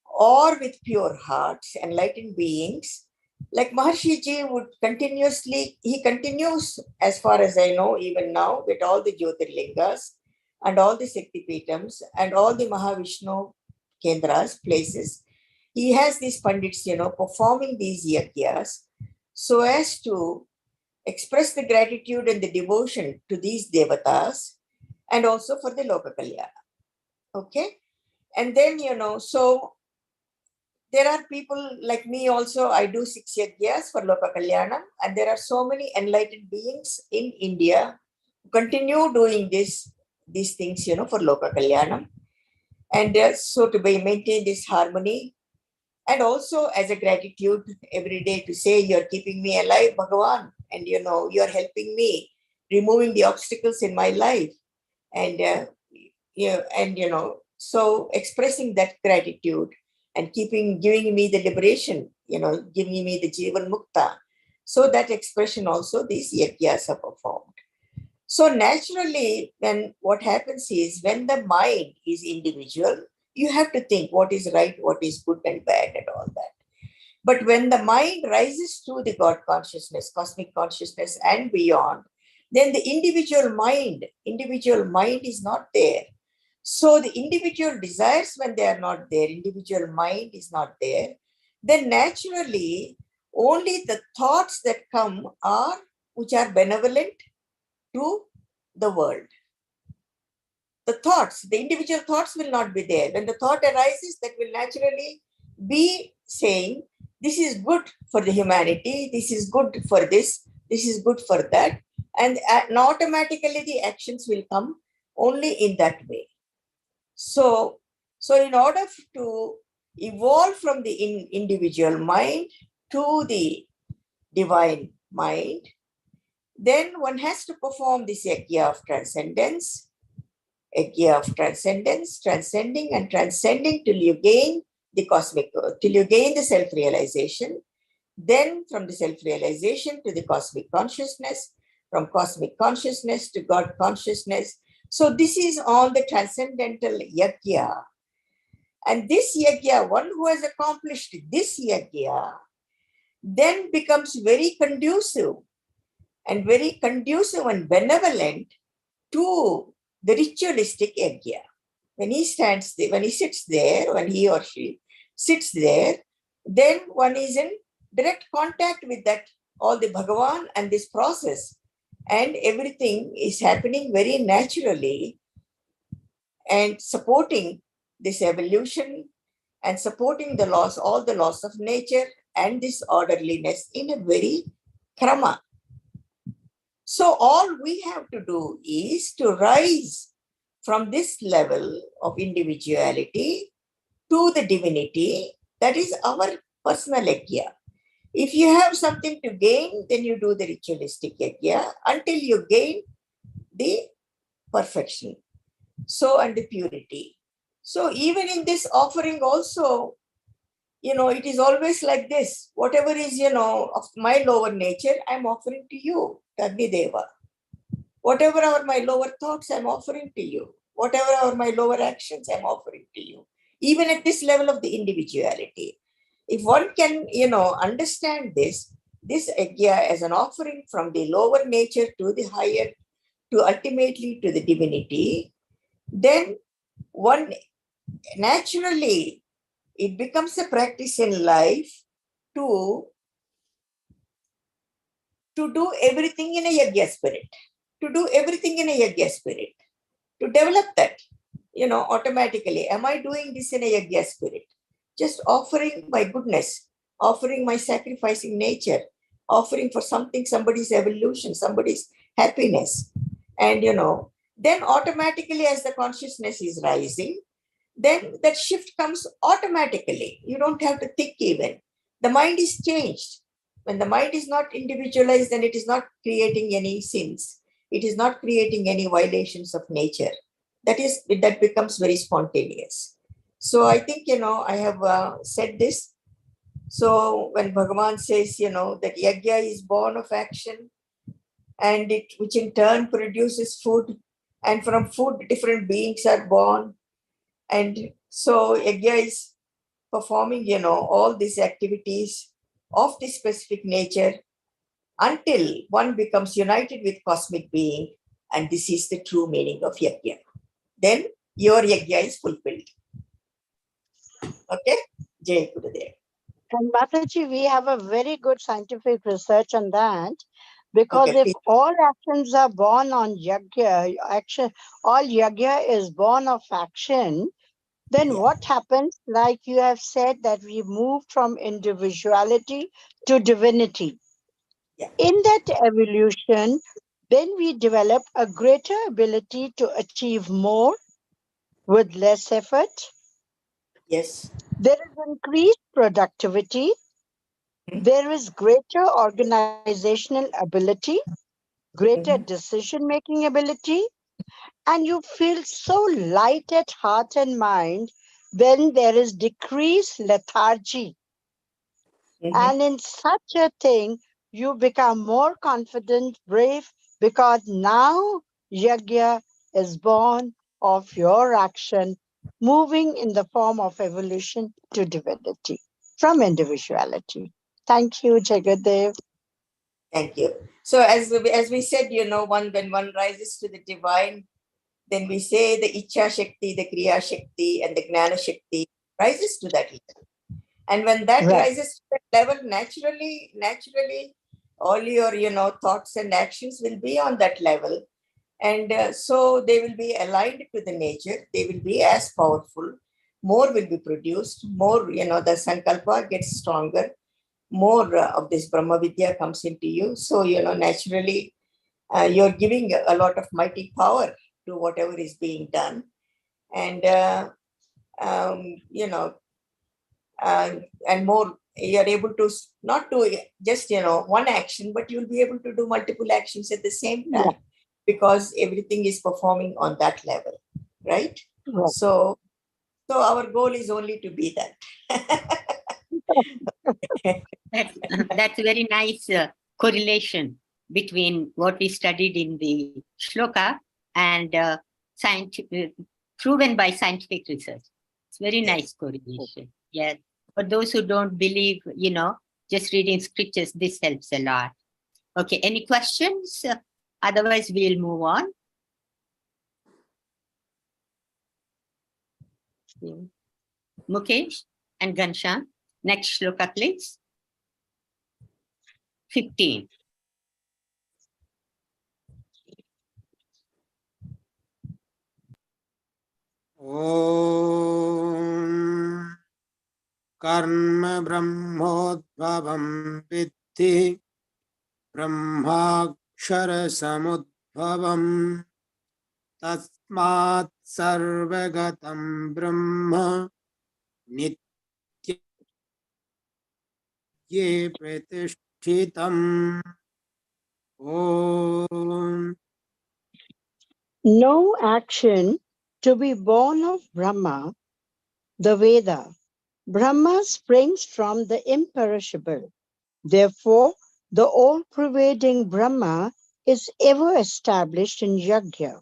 or with pure hearts, enlightened beings, like Maharishi Ji he continues, as far as I know, even now, with all the Jyotirlingas and all the Shakti Pitams and all the Mahavishnu Kendras, places. He has these Pandits, performing these yajnas so as to express the gratitude and the devotion to these devatas and also for the Loka Kalyana. Okay? And then, so there are people like me also, I do 6 yajnas for Loka Kalyanam, and there are so many enlightened beings in India who continue doing these things, for Loka Kalyanam. And so to maintain this harmony, and also as a gratitude every day to say, you're keeping me alive, Bhagavan, and you're helping me, removing the obstacles in my life. And, so expressing that gratitude and giving me the liberation, giving me the Jivan Mukta. So that expression also, these yajnas are performed. So naturally, then what happens is, when the mind is individual, you have to think what is right, what is good and bad and all that. But when the mind rises to the God consciousness, cosmic consciousness and beyond, then the individual mind is not there. So the individual desires, when they are not there, individual mind is not there, then naturally only the thoughts that come are which are benevolent to the world. The thoughts, the individual thoughts will not be there. When the thought arises, that will naturally be saying, this is good for the humanity, this is good for this is good for that. And automatically the actions will come only in that way. So in order to evolve from the individual mind to the divine mind, then one has to perform this yajna of transcendence, transcending and transcending till you gain the cosmic, till you gain the self-realization. Then from the self-realization to the cosmic consciousness, from cosmic consciousness to God consciousness. So this is all the transcendental yajna. And this yajna, one who has accomplished this yajna, then becomes very conducive and benevolent to the ritualistic yajna. When he stands there, when he sits there, when he or she sits there, then one is in direct contact with that, all the Bhagavan and this process. And everything is happening very naturally and supporting this evolution and supporting the laws, all the laws of nature and this orderliness in a very krama. So all we have to do is to rise from this level of individuality to the divinity. That is our personal yajna. If you have something to gain, then you do the ritualistic yajna until you gain the perfection. So, and the purity. So even in this offering also, it is always like this. Whatever is, of my lower nature, I'm offering to you, Agni Deva. Whatever are my lower thoughts, I'm offering to you. Whatever are my lower actions, I'm offering to you. Even at this level of the individuality. If one can, understand this yajna as an offering from the lower nature to the higher, to ultimately to the divinity, then one naturally, it becomes a practice in life to do everything in a yajna spirit, to develop that, automatically. Am I doing this in a yajna spirit? Just offering my goodness, offering my sacrificing nature, offering for something, somebody's evolution, somebody's happiness. And, then automatically as the consciousness is rising, then that shift comes automatically. You don't have to think even. The mind is changed. When the mind is not individualized, then it is not creating any sins. It is not creating any violations of nature. That becomes very spontaneous. So I think, I have said this. So when Bhagavan says, that yajna is born of action, and which in turn produces food, and from food different beings are born. And so yajna is performing, all these activities of this specific nature until one becomes united with cosmic being. And this is the true meaning of yajna. Then your yajna is fulfilled. Okay? Jai Gurudev. And Mataji, we have a very good scientific research on that. Because Okay, if please. all actions are born on yajna, all yajna is born of action, then what happens? Like you have said, that we move from individuality to divinity. Yeah. In that evolution, then we develop a greater ability to achieve more with less effort. Yes. There is increased productivity. There is greater organizational ability, greater decision-making ability, and you feel so light at heart and mind when there is decreased lethargy. And in such a thing, you become more confident, brave, because now yajna is born of your action, moving in the form of evolution to divinity. from individuality. Thank you, Jagadev. Thank you. So as we said, when one rises to the divine, then we say the Icha Shakti, the Kriya Shakti, and the Gnana Shakti rises to that level. And when that Right. rises to that level, naturally, all your thoughts and actions will be on that level. And so they will be aligned to the nature. They will be as powerful. More will be produced. More, the Sankalpa gets stronger. More of this Brahma Vidya comes into you. So, naturally, you're giving a lot of mighty power to whatever is being done. And, and more, you're able to not do just, one action, but you'll be able to do multiple actions at the same time, because everything is performing on that level, right? Right. So our goal is only to be that. That's a very nice correlation between what we studied in the shloka and proven by scientific research. It's very nice correlation. Yes. For those who don't believe, just reading scriptures, this helps a lot. Okay. Any questions? Otherwise, we'll move on. Mukesh and Ghanshyam. Next shloka, please. 15. ॐ कर्म ब्रह्मोद्भवं विद्धि ब्रह्माक्षरसमुद्भवं तस्मात् सर्वगतं ब्रह्म नित्ये प्रतिष्ठितम् ॐ No action to be born of Brahma, the Veda. Brahma springs from the imperishable. Therefore, the all-pervading Brahma is ever established in Yajna.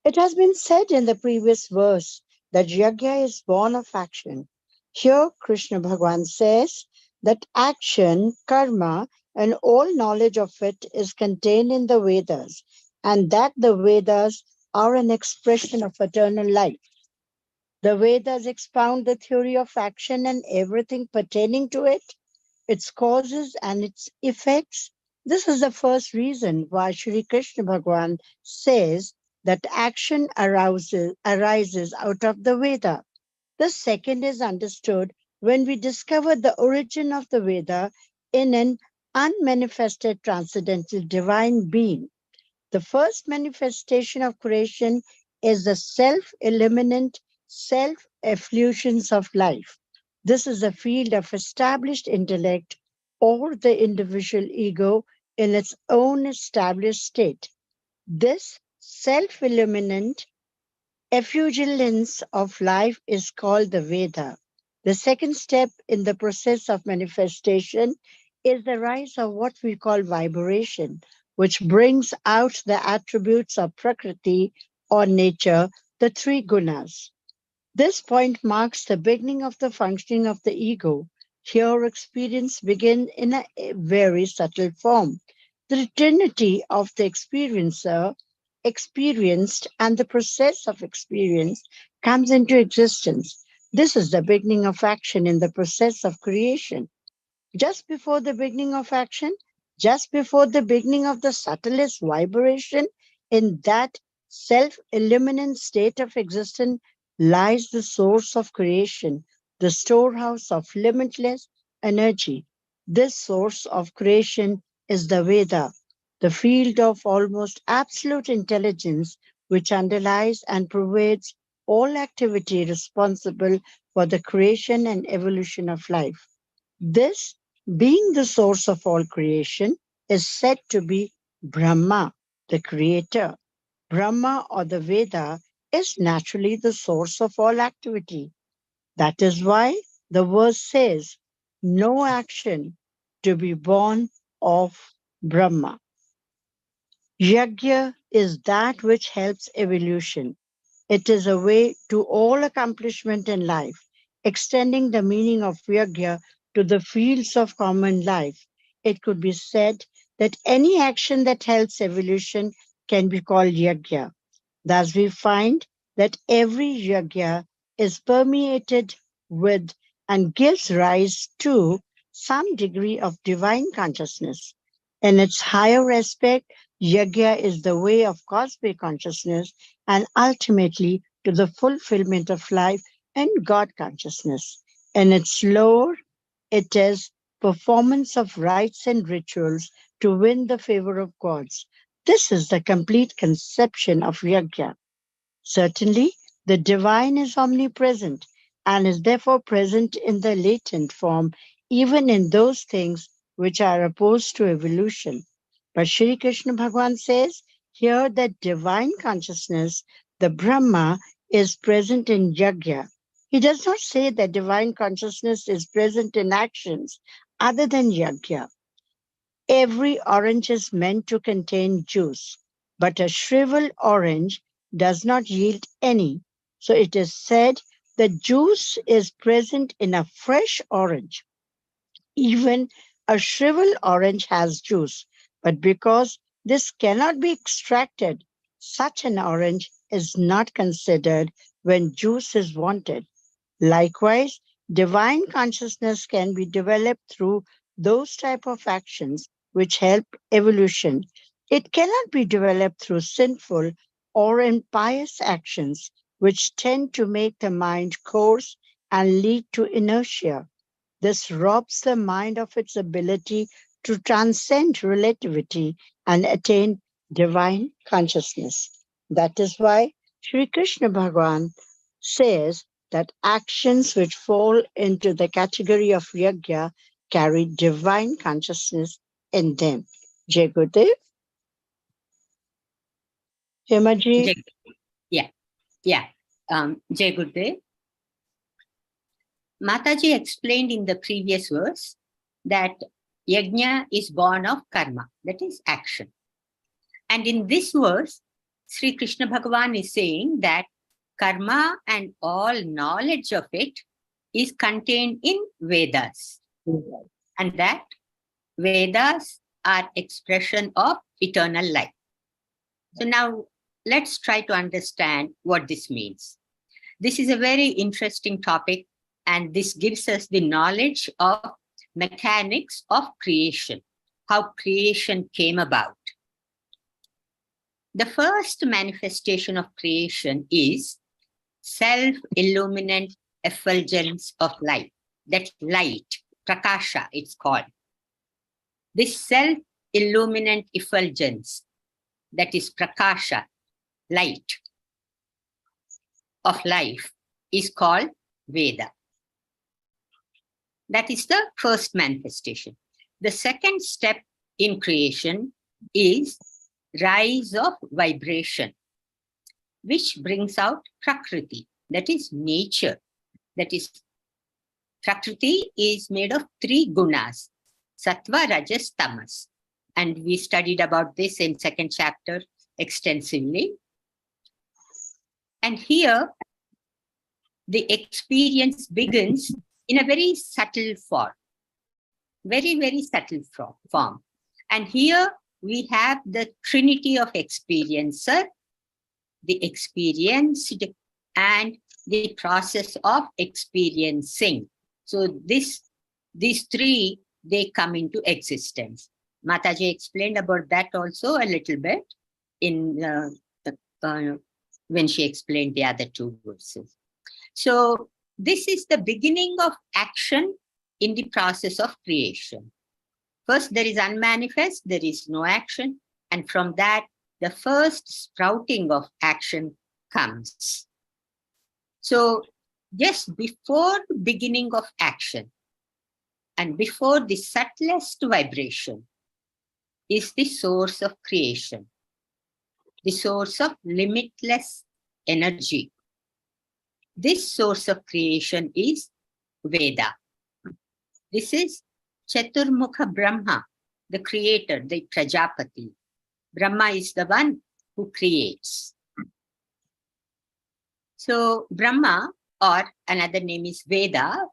It has been said in the previous verse that Yajna is born of action. Here, Krishna Bhagavan says that action, karma, and all knowledge of it is contained in the Vedas, and that the Vedas are an expression of eternal life. The Vedas expound the theory of action and everything pertaining to it, its causes and its effects. This is the first reason why Sri Krishna Bhagavan says that action arises out of the Veda. The second is understood when we discover the origin of the Veda in an unmanifested transcendental divine being. The first manifestation of creation is the self-eliminant self-efflusions of life. This is a field of established intellect or the individual ego in its own established state. This self-eliminant effulgence of life is called the Veda. The second step in the process of manifestation is the rise of what we call vibration, which brings out the attributes of Prakriti or nature, the three gunas. This point marks the beginning of the functioning of the ego. Here experience begins in a very subtle form. The trinity of the experiencer, experienced, and the process of experience comes into existence. This is the beginning of action in the process of creation. Just before the beginning of action, just before the beginning of the subtlest vibration, in that self-eliminant state of existence lies the source of creation, the storehouse of limitless energy. This source of creation is the Veda, the field of almost absolute intelligence which underlies and pervades all activity responsible for the creation and evolution of life. This, being the source of all creation, is said to be Brahma, the creator. Brahma or the Veda is naturally the source of all activity. That is why the verse says, no action to be born of Brahma. Yajna is that which helps evolution. It is a way to all accomplishment in life, extending the meaning of Yajna to the fields of common life, it could be said that any action that helps evolution can be called yajna. Thus, we find that every yajna is permeated with and gives rise to some degree of divine consciousness. In its higher aspect, yajna is the way of cosmic consciousness and ultimately to the fulfillment of life and God consciousness. In its lower, it is performance of rites and rituals to win the favor of gods. This is the complete conception of yajna. Certainly, the divine is omnipresent and is therefore present in the latent form, even in those things which are opposed to evolution. But Sri Krishna Bhagavan says here that divine consciousness, the Brahma, is present in yajna. He does not say that divine consciousness is present in actions other than yajna. Every orange is meant to contain juice, but a shriveled orange does not yield any. So it is said the juice is present in a fresh orange. Even a shriveled orange has juice, but because this cannot be extracted, such an orange is not considered when juice is wanted. Likewise, divine consciousness can be developed through those type of actions which help evolution. It cannot be developed through sinful or impious actions which tend to make the mind coarse and lead to inertia. This robs the mind of its ability to transcend relativity and attain divine consciousness. That is why Sri Krishna Bhagavan says that actions which fall into the category of yajna carry divine consciousness in them. Jai Gurudev. Hemaji. Jai- Yeah, yeah. Jai Gurudev. Mataji explained in the previous verse that yajna is born of karma, that is action. And in this verse, Sri Krishna Bhagavan is saying that karma and all knowledge of it is contained in Vedas. And that Vedas are expression of eternal life. So now let's try to understand what this means. This is a very interesting topic, and this gives us the knowledge of mechanics of creation, how creation came about. The first manifestation of creation is self-illuminant effulgence of light. That light, prakasha, it's called. This self-illuminant effulgence, that is prakasha, light of life, is called Veda. That is the first manifestation. The second step in creation is rise of vibration, which brings out Prakriti, that is nature. That is, Prakriti is made of three gunas, Sattva, Rajas, Tamas. And we studied about this in second chapter extensively. And here, the experience begins in a very subtle form, very, very subtle form. And here we have the trinity of experiencer, the experienced, and the process of experiencing. So these three, they come into existence. Mataji explained about that also a little bit in when she explained the other two verses. So this is the beginning of action in the process of creation. First, there is unmanifest, there is no action. And from that, the first sprouting of action comes. So just before the beginning of action and before the subtlest vibration is the source of creation, the source of limitless energy. This source of creation is Veda. This is Chaturmukha Brahma, the creator, the Prajapati. Brahma is the one who creates. So Brahma, or another name is Veda,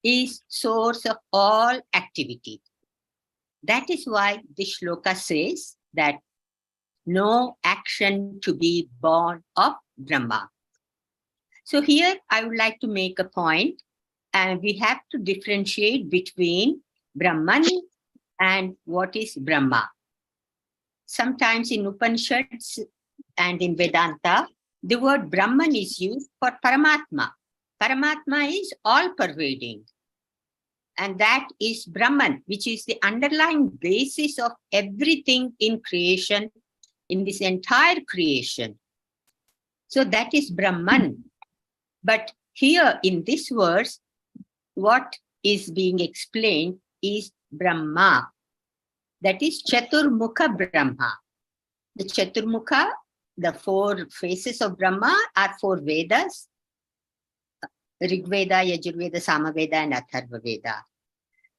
is source of all activity. That is why the shloka says that no action to be born of Brahma. So here I would like to make a point, and we have to differentiate between Brahman and what is Brahma. Sometimes in Upanishads and in Vedanta, the word Brahman is used for Paramatma. Paramatma is all-pervading. And that is Brahman, which is the underlying basis of everything in creation, in this entire creation. So that is Brahman. But here in this verse, what is being explained is Brahma. That is Chaturmukha Brahma. The Chaturmukha, the four faces of Brahma, are four Vedas: Rig Veda, Yajurveda, Samaveda, and Atharva Veda.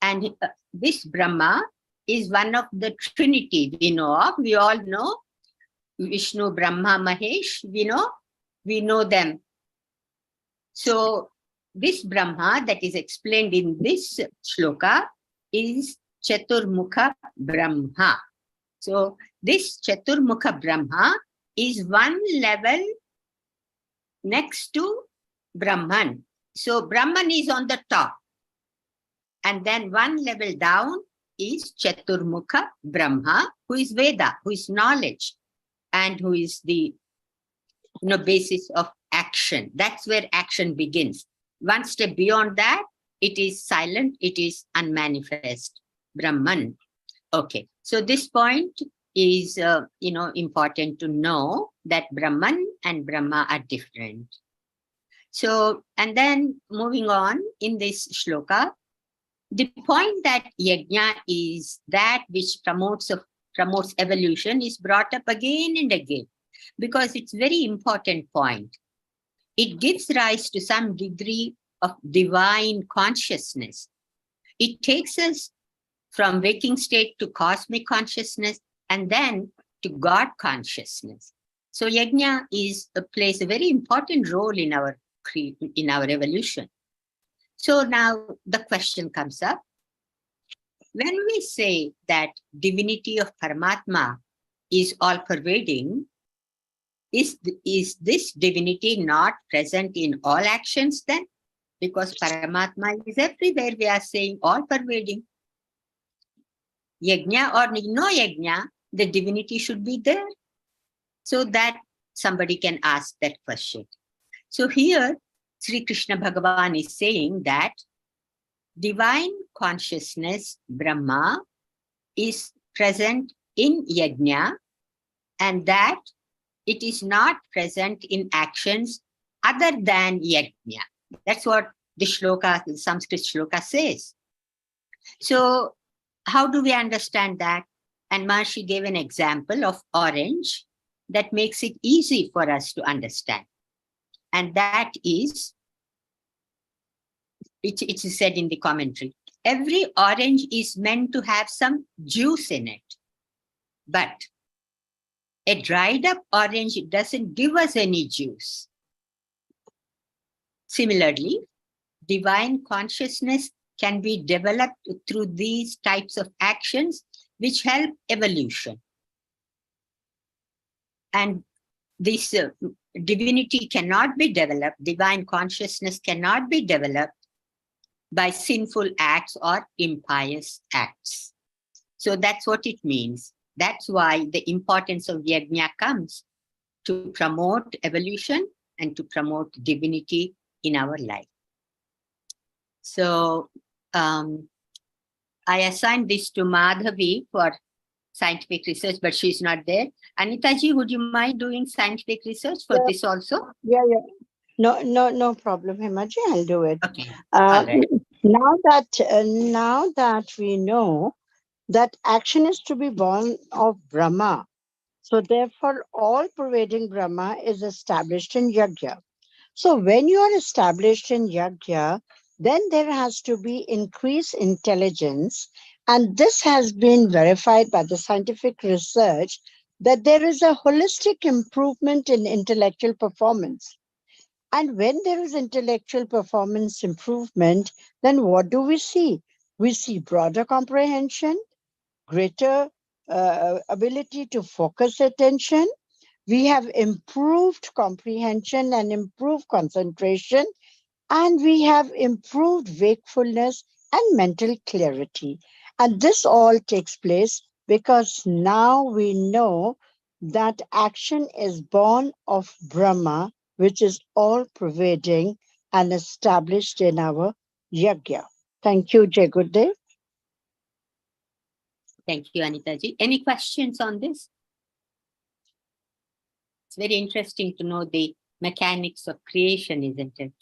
And this Brahma is one of the Trinity we know of. We all know Vishnu, Brahma, Mahesh. We know them. So this Brahma that is explained in this shloka is Chaturmukha Brahma. So this Chaturmukha Brahma is one level next to Brahman. So Brahman is on the top. And then one level down is Chaturmukha Brahma, who is Veda, who is knowledge, and who is the basis of action. That's where action begins. One step beyond that, it is silent, it is unmanifest, Brahman. Okay, so this point is, important to know that Brahman and Brahma are different. So, and then moving on in this shloka, the point that yajna is that which promotes evolution is brought up again and again, because it's a very important point. It gives rise to some degree of divine consciousness. It takes us from waking state to cosmic consciousness and then to God consciousness. So yajna plays a very important role in our evolution. So now the question comes up. When we say that divinity of Paramatma is all-pervading, is this divinity not present in all actions then? Because Paramatma is everywhere, we are saying all-pervading. Yajna or no yajna, the divinity should be there. So that somebody can ask that question. So here, Sri Krishna Bhagavan is saying that divine consciousness, Brahma, is present in yajna, and that it is not present in actions other than yajna. That's what the shloka, the Sanskrit shloka says. So how do we understand that? And Maharishi gave an example of orange that makes it easy for us to understand. And that is, it is said in the commentary, every orange is meant to have some juice in it. But a dried up orange doesn't give us any juice. Similarly, divine consciousness can be developed through these types of actions which help evolution. And this divinity cannot be developed, divine consciousness cannot be developed by sinful acts or impious acts. So that's what it means. That's why the importance of yajna comes, to promote evolution and to promote divinity in our life. So I assigned this to Madhavi for scientific research, but she's not there. Anitaji, would you mind doing scientific research for this also? Yeah. No problem, Himaji. I'll do it. Okay. All right. Now that we know that action is to be born of Brahma, so therefore all pervading Brahma is established in yajna. So when you are established in yajna, then there has to be increased intelligence, and this has been verified by the scientific research that there is a holistic improvement in intellectual performance. And when there is intellectual performance improvement, then what do we see? We see broader comprehension, greater ability to focus attention. We have improved comprehension and improved concentration, and we have improved wakefulness and mental clarity. And this all takes place because now we know that action is born of Brahma, which is all pervading and established in our yajna. Thank you, Jai Gurudev. Thank you, Anitaji. Any questions on this? It's very interesting to know the mechanics of creation, isn't it?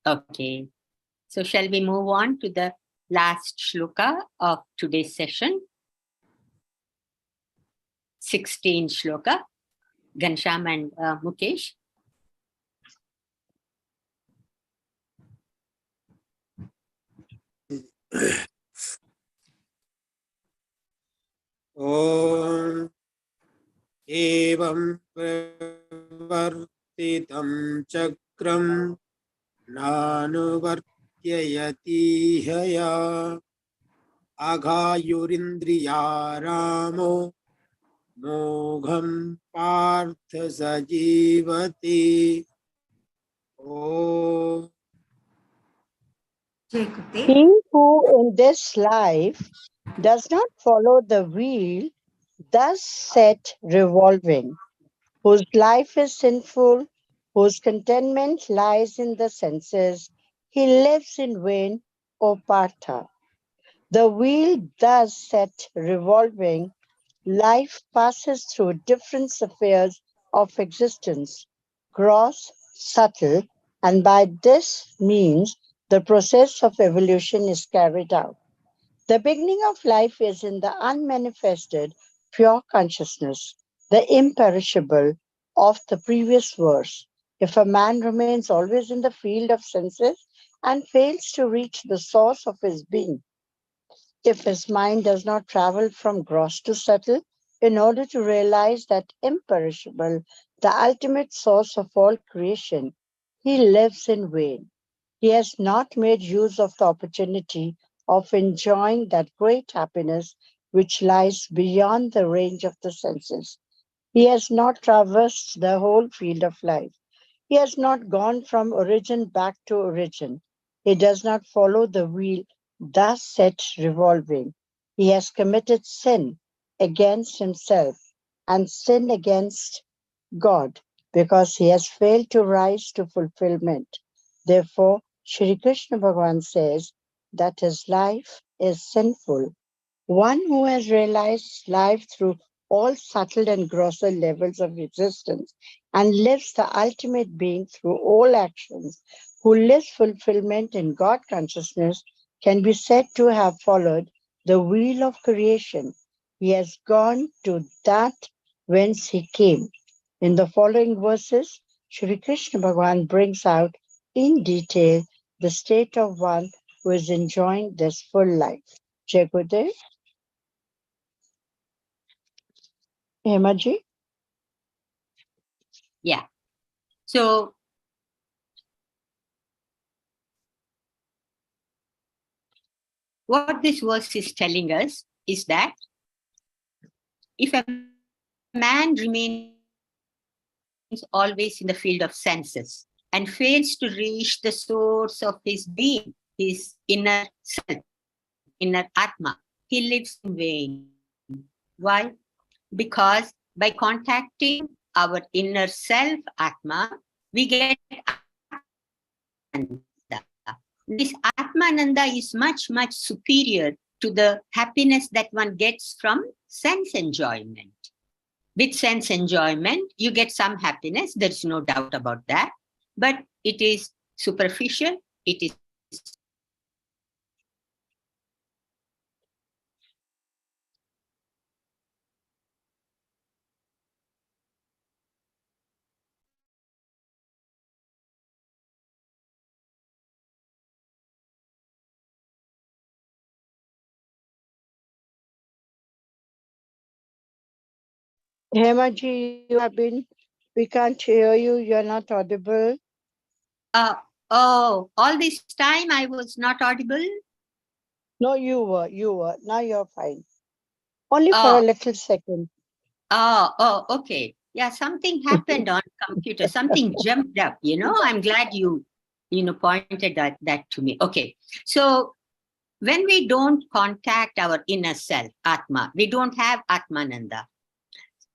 Okay. So shall we move on to the last shloka of today's session? 16 shloka. Ghanshyam and Mukesh. ॐ एवं प्रवर्तितं चक्रं नानुवर्त्ययतीह या अघायुरिन्द्रिया रामो मोघं पार्थ स जीवति ॐ Jai Gurudev. He who in this life does not follow the wheel, thus set revolving, whose life is sinful, whose contentment lies in the senses, he lives in vain, O Partha. The wheel thus set revolving, life passes through different spheres of existence, gross, subtle, and by this means the process of evolution is carried out. The beginning of life is in the unmanifested, pure consciousness, the imperishable of the previous verse. If a man remains always in the field of senses and fails to reach the source of his being, if his mind does not travel from gross to subtle in order to realize that imperishable, the ultimate source of all creation, he lives in vain. He has not made use of the opportunity of enjoying that great happiness which lies beyond the range of the senses. He has not traversed the whole field of life. He has not gone from origin back to origin. He does not follow the wheel thus set revolving. He has committed sin against himself and sin against God because he has failed to rise to fulfillment. Therefore, Shri Krishna Bhagavan says that his life is sinful. One who has realized life through all subtle and grosser levels of existence and lives the ultimate being through all actions, who lives fulfillment in God consciousness, can be said to have followed the wheel of creation. He has gone to that whence he came. In the following verses, Shri Krishna Bhagavan brings out in detail the state of one who is enjoying this full life. Jai Gurudev. Hemaji? Yeah. So what this verse is telling us is that if a man remains always in the field of senses and fails to reach the source of his being, his inner self, inner Atma, he lives in vain. Why? Because by contacting our inner self, Atma, we get Atmananda. This Atmananda is much, much superior to the happiness that one gets from sense enjoyment. With sense enjoyment, you get some happiness, there's no doubt about that, but it is superficial, it is Hemaji, we can't hear you. You're not audible. Oh, all this time I was not audible? No, you were. Now you're fine. Only for a little second. Oh, okay. Yeah, something happened on computer. Something jumped up, I'm glad you pointed that to me. Okay. So when we don't contact our inner self, Atma, we don't have Atmananda.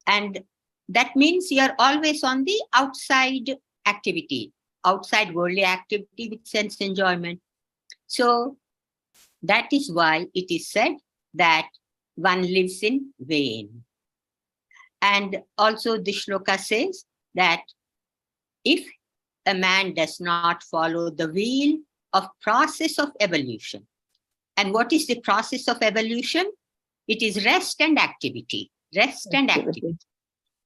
And that means you're always on the outside activity, outside worldly activity with sense enjoyment. So that is why it is said that one lives in vain. And also the shloka says that if a man does not follow the wheel of process of evolution, and what is the process of evolution? It is rest and activity. Rest and activity.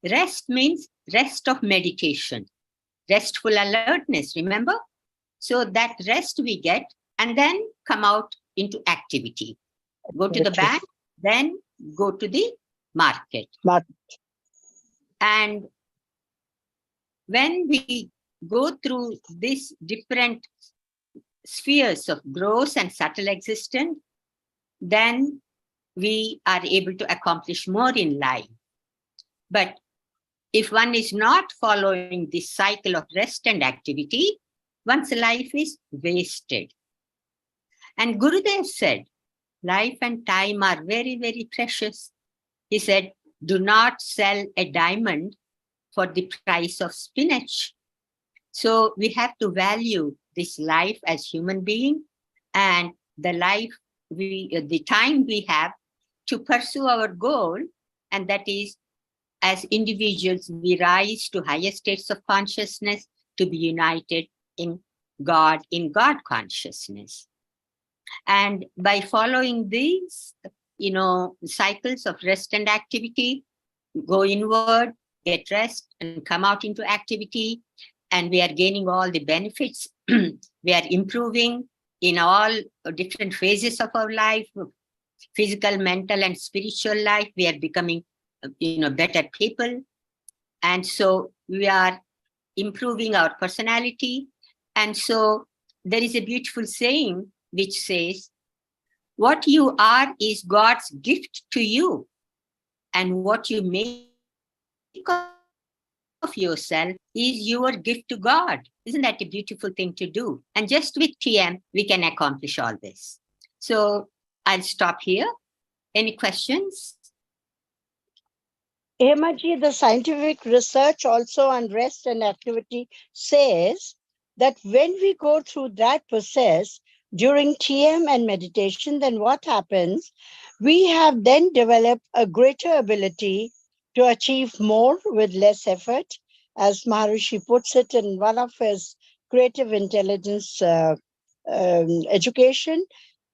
Rest means rest of meditation, restful alertness, remember? So that rest we get and then come out into activity. Go to the bank, then go to the market. And when we go through these different spheres of gross and subtle existence, then we are able to accomplish more in life. But if one is not following this cycle of rest and activity, one's life is wasted. And Gurudev said, life and time are very, very precious. He said, do not sell a diamond for the price of spinach. So we have to value this life as human being and the the time we have to pursue our goal, and that is, as individuals, we rise to higher states of consciousness to be united in God consciousness. And by following these, cycles of rest and activity, go inward, get rest, and come out into activity, and we are gaining all the benefits. We are improving in all different phases of our life, physical, mental, and spiritual life. We are becoming better people. And so we are improving our personality. And so there is a beautiful saying which says, what you are is God's gift to you, and what you make of yourself is your gift to God. Isn't that a beautiful thing to do? And just with TM, we can accomplish all this. So I'll stop here. Any questions? Hemaji, the scientific research also on rest and activity says that when we go through that process during TM and meditation, then what happens? We have then developed a greater ability to achieve more with less effort, as Maharishi puts it in one of his creative intelligence education.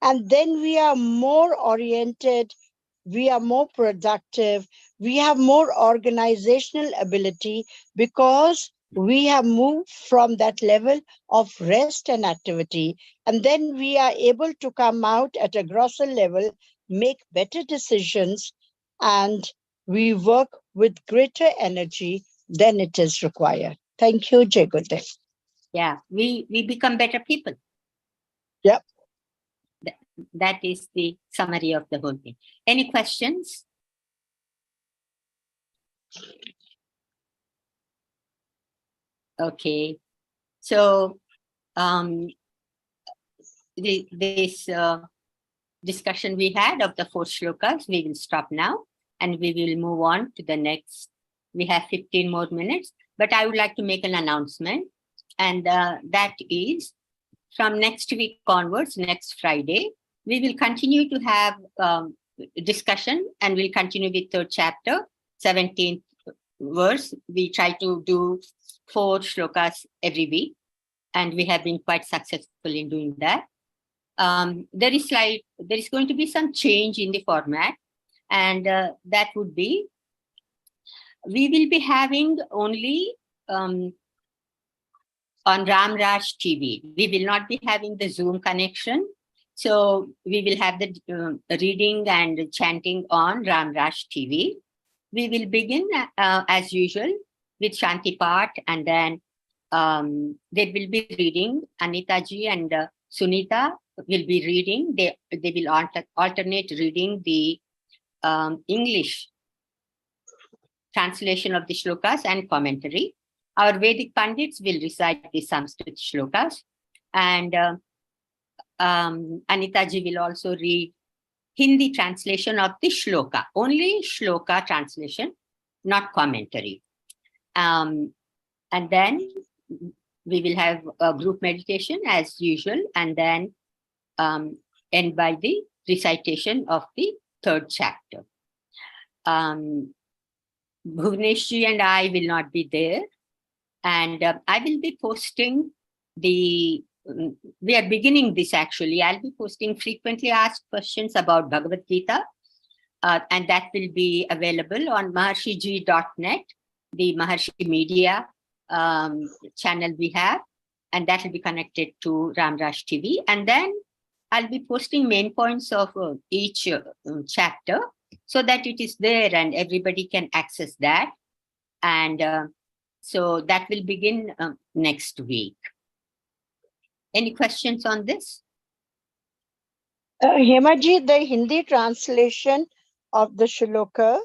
And then we are more oriented, we are more productive, we have more organizational ability because we have moved from that level of rest and activity. And then we are able to come out at a grosser level, make better decisions, and we work with greater energy than it is required. Thank you, Jai Gurudev. Yeah, we become better people. Yep. That is the summary of the whole thing. Any questions? Okay. So this discussion we had of the 4 shlokas, we will stop now and we will move on to the next. We have 15 more minutes, but I would like to make an announcement, and that is from next week onwards, next Friday, we will continue to have discussion, and we'll continue with 3rd chapter, 17th verse. We try to do 4 shlokas every week, and we have been quite successful in doing that. There is going to be some change in the format, and that would be, we will be having only on Ramraj TV. We will not be having the Zoom connection. So we will have the reading and chanting on Ramraj TV. we will begin as usual with Shanti Part, and then they will be reading. Anita ji and Sunita will be reading. They will alternate reading the English translation of the shlokas and commentary. Our Vedic Pandits will recite the Sanskrit shlokas, and Anita ji will also read Hindi translation of the shloka, only shloka translation, not commentary. And then we will have a group meditation as usual, and then end by the recitation of the third chapter. Bhuvneshji and I will not be there, and I will be posting we are beginning this actually. I'll be posting frequently asked questions about Bhagavad Gita, and that will be available on maharshiji.net, the Maharishi Media channel we have, and that will be connected to Ramraj TV. And then I'll be posting main points of each chapter so that it is there and everybody can access that. And so that will begin next week. Any questions on this? Hemaji, the Hindi translation of the shloka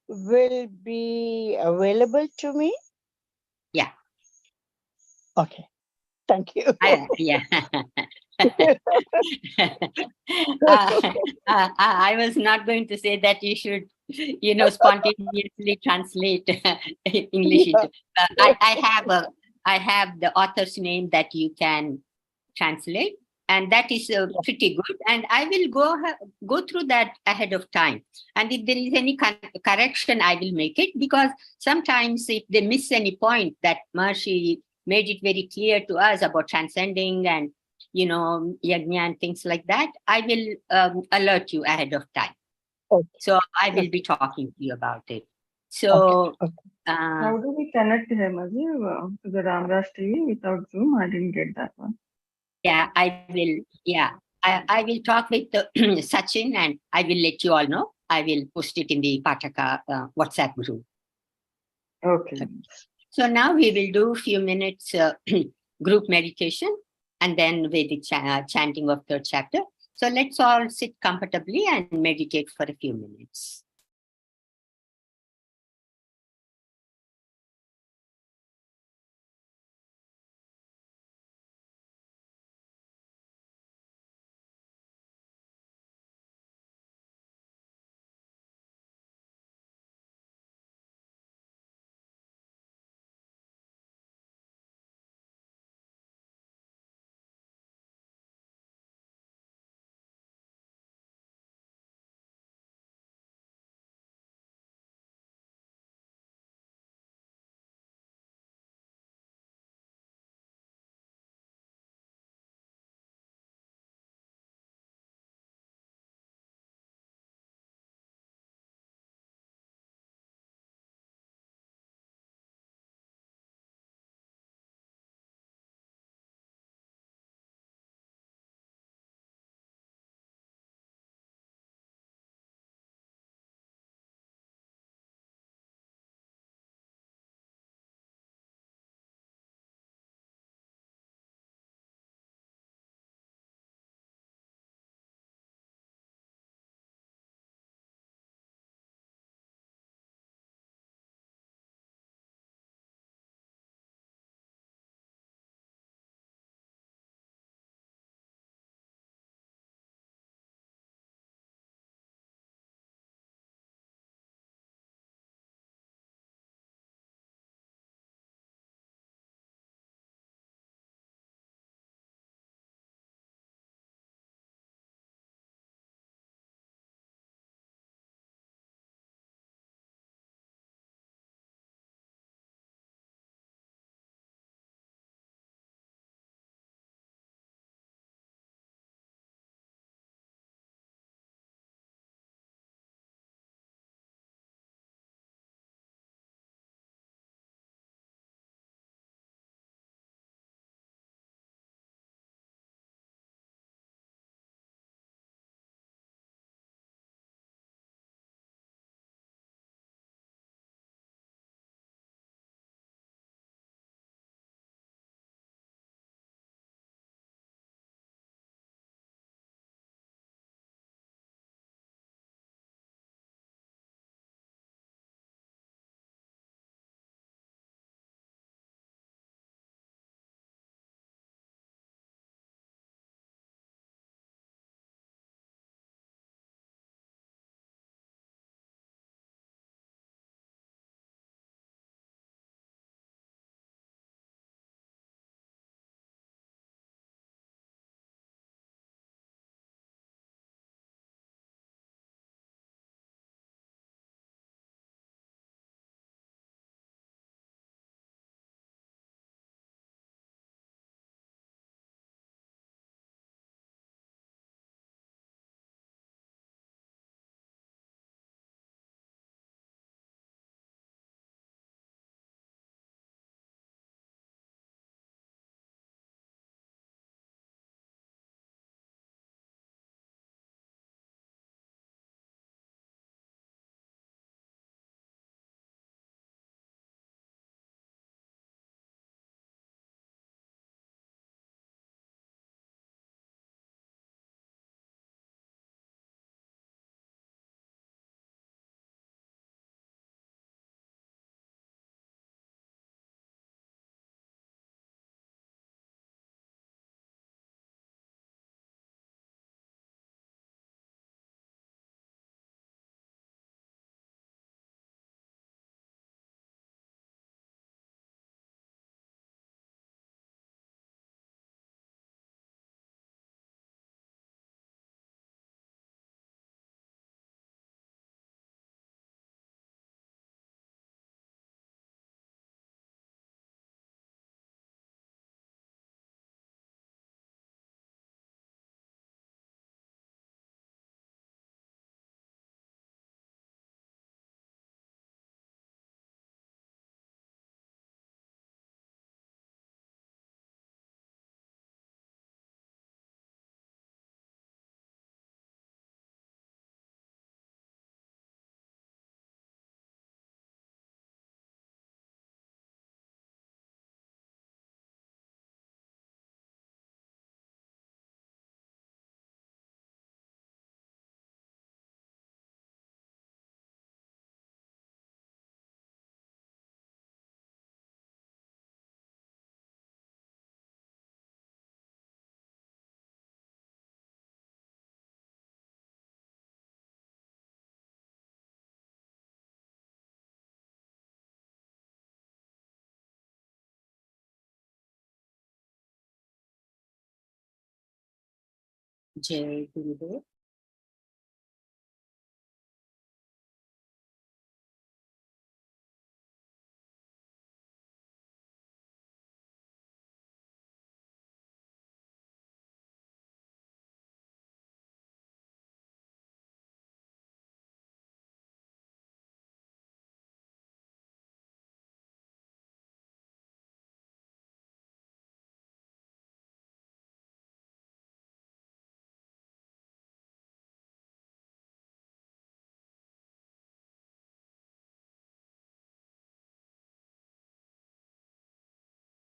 will be available to me? Yeah. Okay. Thank you. Yeah. I was not going to say that you should, spontaneously translate English. Yeah. I have the author's name that you can translate, and that is pretty good. And I will go through that ahead of time. And if there is any correction, I will make it, because sometimes if they miss any point that Maharishi made it very clear to us about transcending and yajna and things like that, I will alert you ahead of time. Okay. So I will be talking to you about it. So Okay. How do we connect Hemaji to the Ramraj TV without Zoom? I didn't get that one. yeah, I will. Yeah, I will talk with Sachin, and I will let you all know. I will post it in the Pataka WhatsApp group. Okay. So now we will do a few minutes group meditation and then Vedic chanting of third chapter. So let's all sit comfortably and meditate for a few minutes. Jai Gurudev.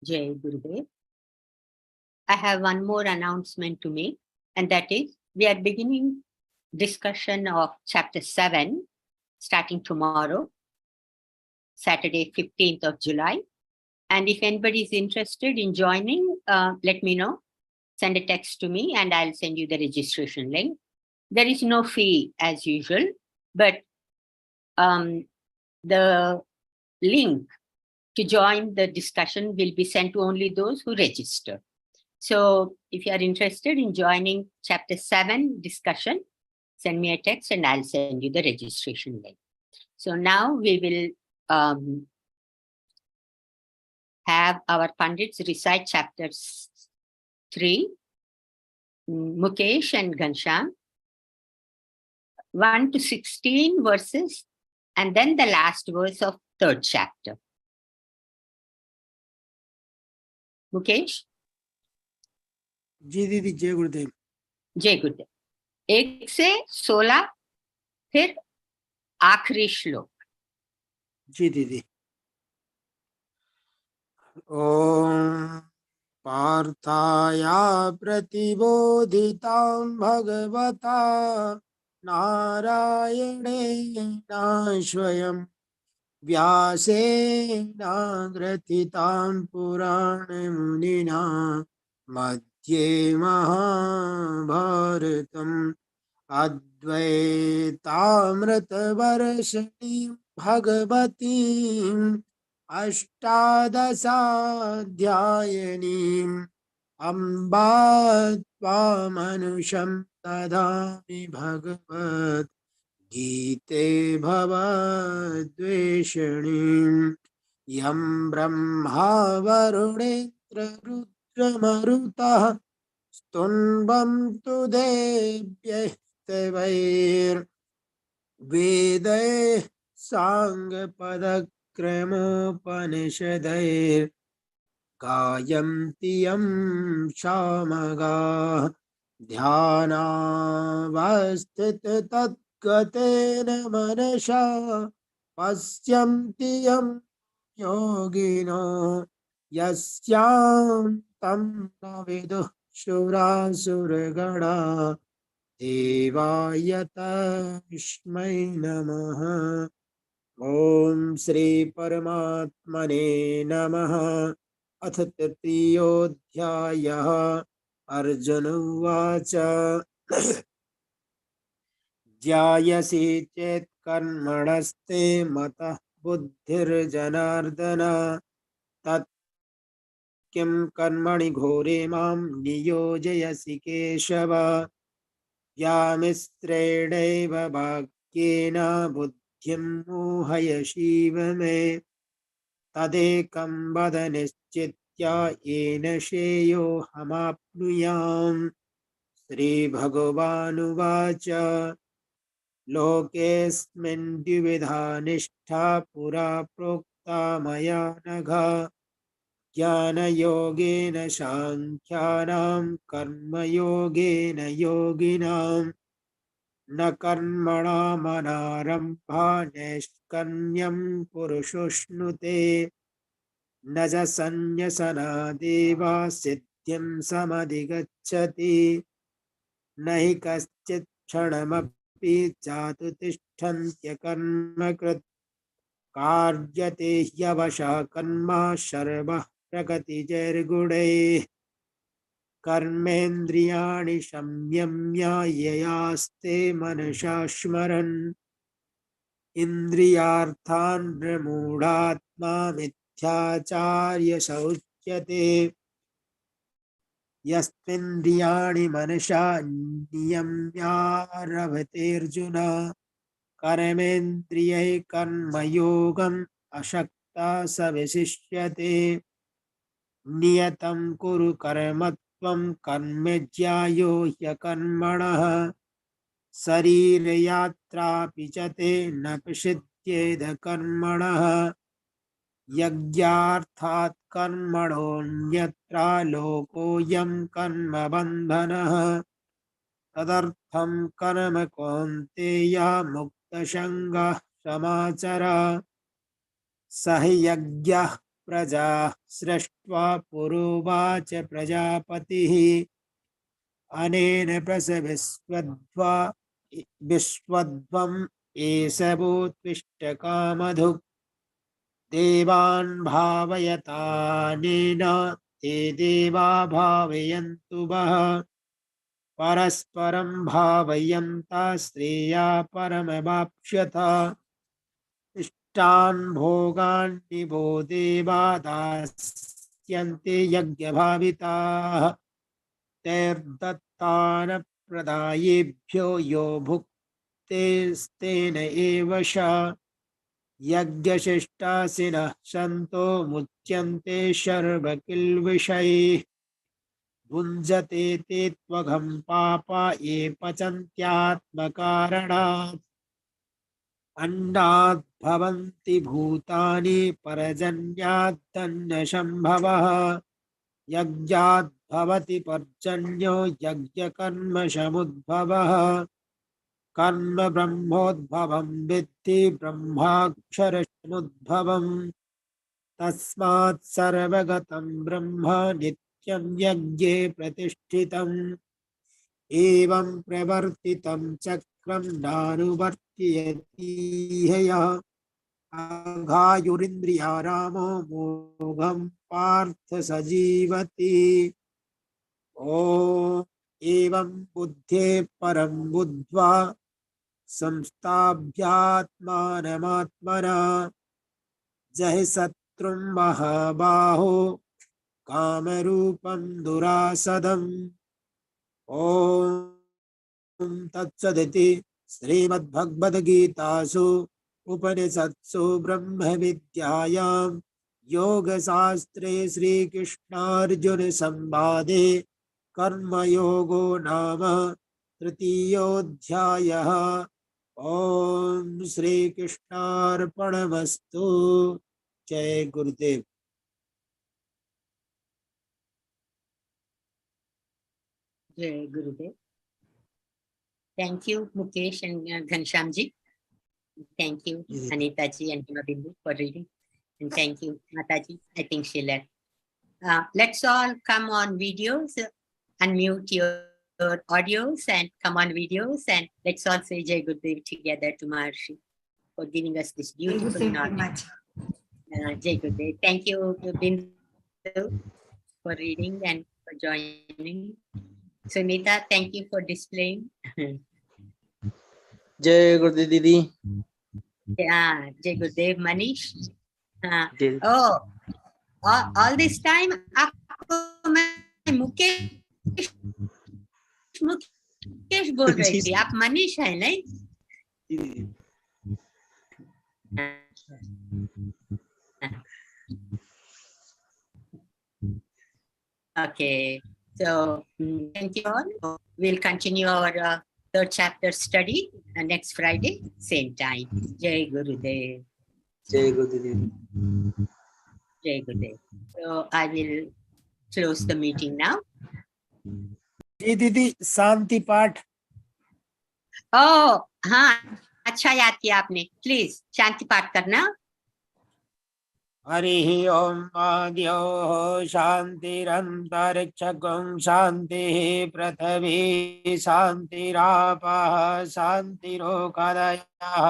Jai Gurudev. I have one more announcement to make, and that is we are beginning discussion of chapter 7 starting tomorrow, Saturday, 15th of July. And if anybody is interested in joining, let me know. Send a text to me and I'll send you the registration link. There is no fee as usual, but the link to join the discussion will be sent to only those who register. So if you are interested in joining chapter 7 discussion, send me a text and I'll send you the registration link. So now we will have our Pandits recite chapters 3, Mukesh and Ghanshyam, 1 to 16 verses, and then the last verse of 3rd chapter. Mukesh? जी दीदी, जय गुरुदेव। जय गुरुदेव। 1 से 16, फिर आखिरी श्लोक। जी दीदी। ओम पार्थाया प्रतिबोधितां भगवता नारायणेन स्वयं व्यासेनाग्रथितां पुराणमुनिना मध्ये महाभारतम् अद्वैतामृतवर्षिणीं भगवतीम् अष्टादशाध्यायिनीम् अम्बा त्वामनुशं ददामि भगवद् गीते भवद्वेषिणीम् यं ब्रह्मा वरुणेन्द्र रुद्रमरुतः स्तुन्वन्तु देव्यः वेदैः साङ्गपदक्रमोपनिषदैर्गायन्ति यं सामगाः ध्यानावस्थिततद्गतेन मनसा पश्यन्ति यं योगिनो यस्यां तं न विदुः सुरासुरगणा देवाय तस्मै नमः। ओम श्री परमात्मने नमः। अथ तृतीयोऽध्यायः। अर्जुन उवाच ध्यायसि चेत् कर्मणस्ते मतः बुद्धिर्जनार्दन तत् किं कर्मणि घोरे मां नियोजयसि केशव यामिस्त्रेणैव वाक्येन बुद्धिं मोहयसीव मे तदेकं वद निश्चित्य येन श्रेयोऽहमाप्नुयाम्। श्रीभगवानुवाच लोकेऽस्मिन् द्विविधा निष्ठा पुरा प्रोक्ता मया नघ ज्ञानयोगेन साङ्ख्यानां कर्मयोगेन योगिनां न कर्मणामनारम्भा नैष्कर्म्यं पुरुषोऽश्नुते न च सन्न्यसनादेवा सिद्धिं समधिगच्छति न हि कश्चित् क्षणमपि जातु तिष्ठन्त्यकर्मकृत् कार्यते ह्यवशः कर्मा सर्वः प्रकृतिजैर्गुणैः कर्मेन्द्रियाणि संयम्य ययास्ते मनसा स्मरन् इन्द्रियार्थान् प्रमूढात्मा मिथ्याचार्य स उच्यते। यस्त्विन्द्रियाणि मनसा नियम्यारभतेऽर्जुन कर्मेन्द्रियैः कर्मयोगम् अशक्ता स विशिष्यते नियतं कुरु कर्म त्वं कर्मज्यायो ह्यकर्मणः शरीरयात्रापि च ते न प्रसिद्ध्येद कर्मणः यज्ञार्थात् कर्मणोऽन्यत्र लोकोऽयं कर्मबन्धनः तदर्थं कर्म कौन्तेय मुक्तसङ्गः समाचर सह यज्ञः प्रजा सृष्ट्वा पुरोवाच प्रजापतिः अनेन विश्वध्वम् एष भूत्विष्टकामधुक् देवान् भावयतानेन ते देवा भावयन्तु वः परस्परं भावयन्ता श्रेया परमवाप्स्यथ इष्टान् भोगान् निबो देवा दास्यन्ते यज्ञभाविताः तैर्दत्तान् प्रदायेभ्यो यो भुक्तेस्तेन एव श यज्ञशिष्टासिनः सन्तो मुच्यन्ते सर्वकिल्बिषैः भुञ्जते ते त्वघं पापा ये पचन्त्यात्मकारणात् अन्नात् भवन्ति भूतानि पर्जन्याद्दन्नसम्भवः यज्ञात् भवति पर्जन्यो यज्ञकर्मसमुद्भवः कर्म ब्रह्मोद्भवं विद्धि ब्रह्माक्षरसमुद्भवम् तस्मात् सर्वगतं ब्रह्म नित्यं यज्ञे प्रतिष्ठितम् एवं प्रवर्तितं चक्रं नानुवर्तयति यः अघायुरिन्द्रियारामो मोघं पार्थ सजीवति ॐ एवं बुद्धे परं बुद्ध्वा संस्थाभ्यात्मानमात्मना जहि शत्रुं महाबाहो कामरूपं दुरासदम् ॐ तत्सदिति श्रीमद्भगवद्गीतासु उपनिषत्सु ब्रह्मविद्यायां योगशास्त्रे श्रीकृष्णार्जुनसंवादे कर्मयोगो नाम तृतीयोऽध्यायः। ॐ श्रीकृष्णार्पणमस्तु। जय गुरुदेव। Jai Gurudev. Thank you, Mukesh and Ghanshyam ji. Thank you, Anita ji and Himabindu for reading. And thank you, Mata ji. I think she left. Let's all come on videos, unmute your audios and come on videos, and let's all say Jai Gurudev together to Maharishi for giving us this beautiful knowledge. Jai Gurudev. Thank you, Bindu, for reading and for joining. Sunita, thank you for displaying. जय गुरुदेव दीदी। Yeah, Jai Gurudev. Manish. Oh, all this time आपको मैं मुकेश बोल रही थी, आप मनीष है नहीं? Okay, so thank you all. We'll continue our third chapter study next Friday, same time. Jai Gurudev. जय गुरुदेव। Jai Gurudev. So I will close the meeting now. जी दीदी शांति पाठ। Oh, हाँ, अच्छा याद किया आपने। प्लीज शांति पाठ करना। हरिः ओम आद्यो शान्तिरन्तरिक्षगं शान्तिः पृथिवी शान्तिरापः शान्तिरोषधयः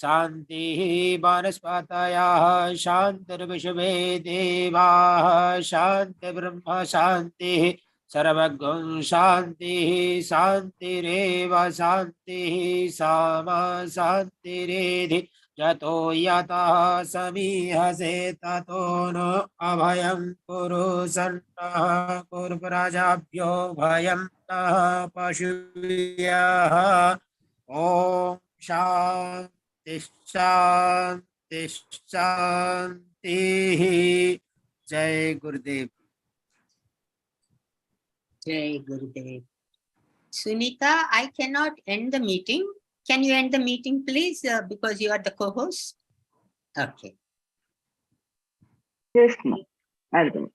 शान्तिः वनस्पतयः शान्तिर्विश्वे देवाः शान्तिर्ब्रह्म शान्तिः सर्वगं शान्तिः शान्तिरेव शान्तिः सामा शान्तिरेधि यतो यतः समीहसे ततो न अभयं कुरु सन्नः कुरु प्रजाभ्यो भयं नः पशुभ्यः ॐ शान्ति शान्ति शान्तिः जय गुरुदेव Jai Gurudev. Sunita, I cannot end the meeting. Can you end the meeting, please? Because you are the co-host. Okay. Yes, ma'am. I'll do it.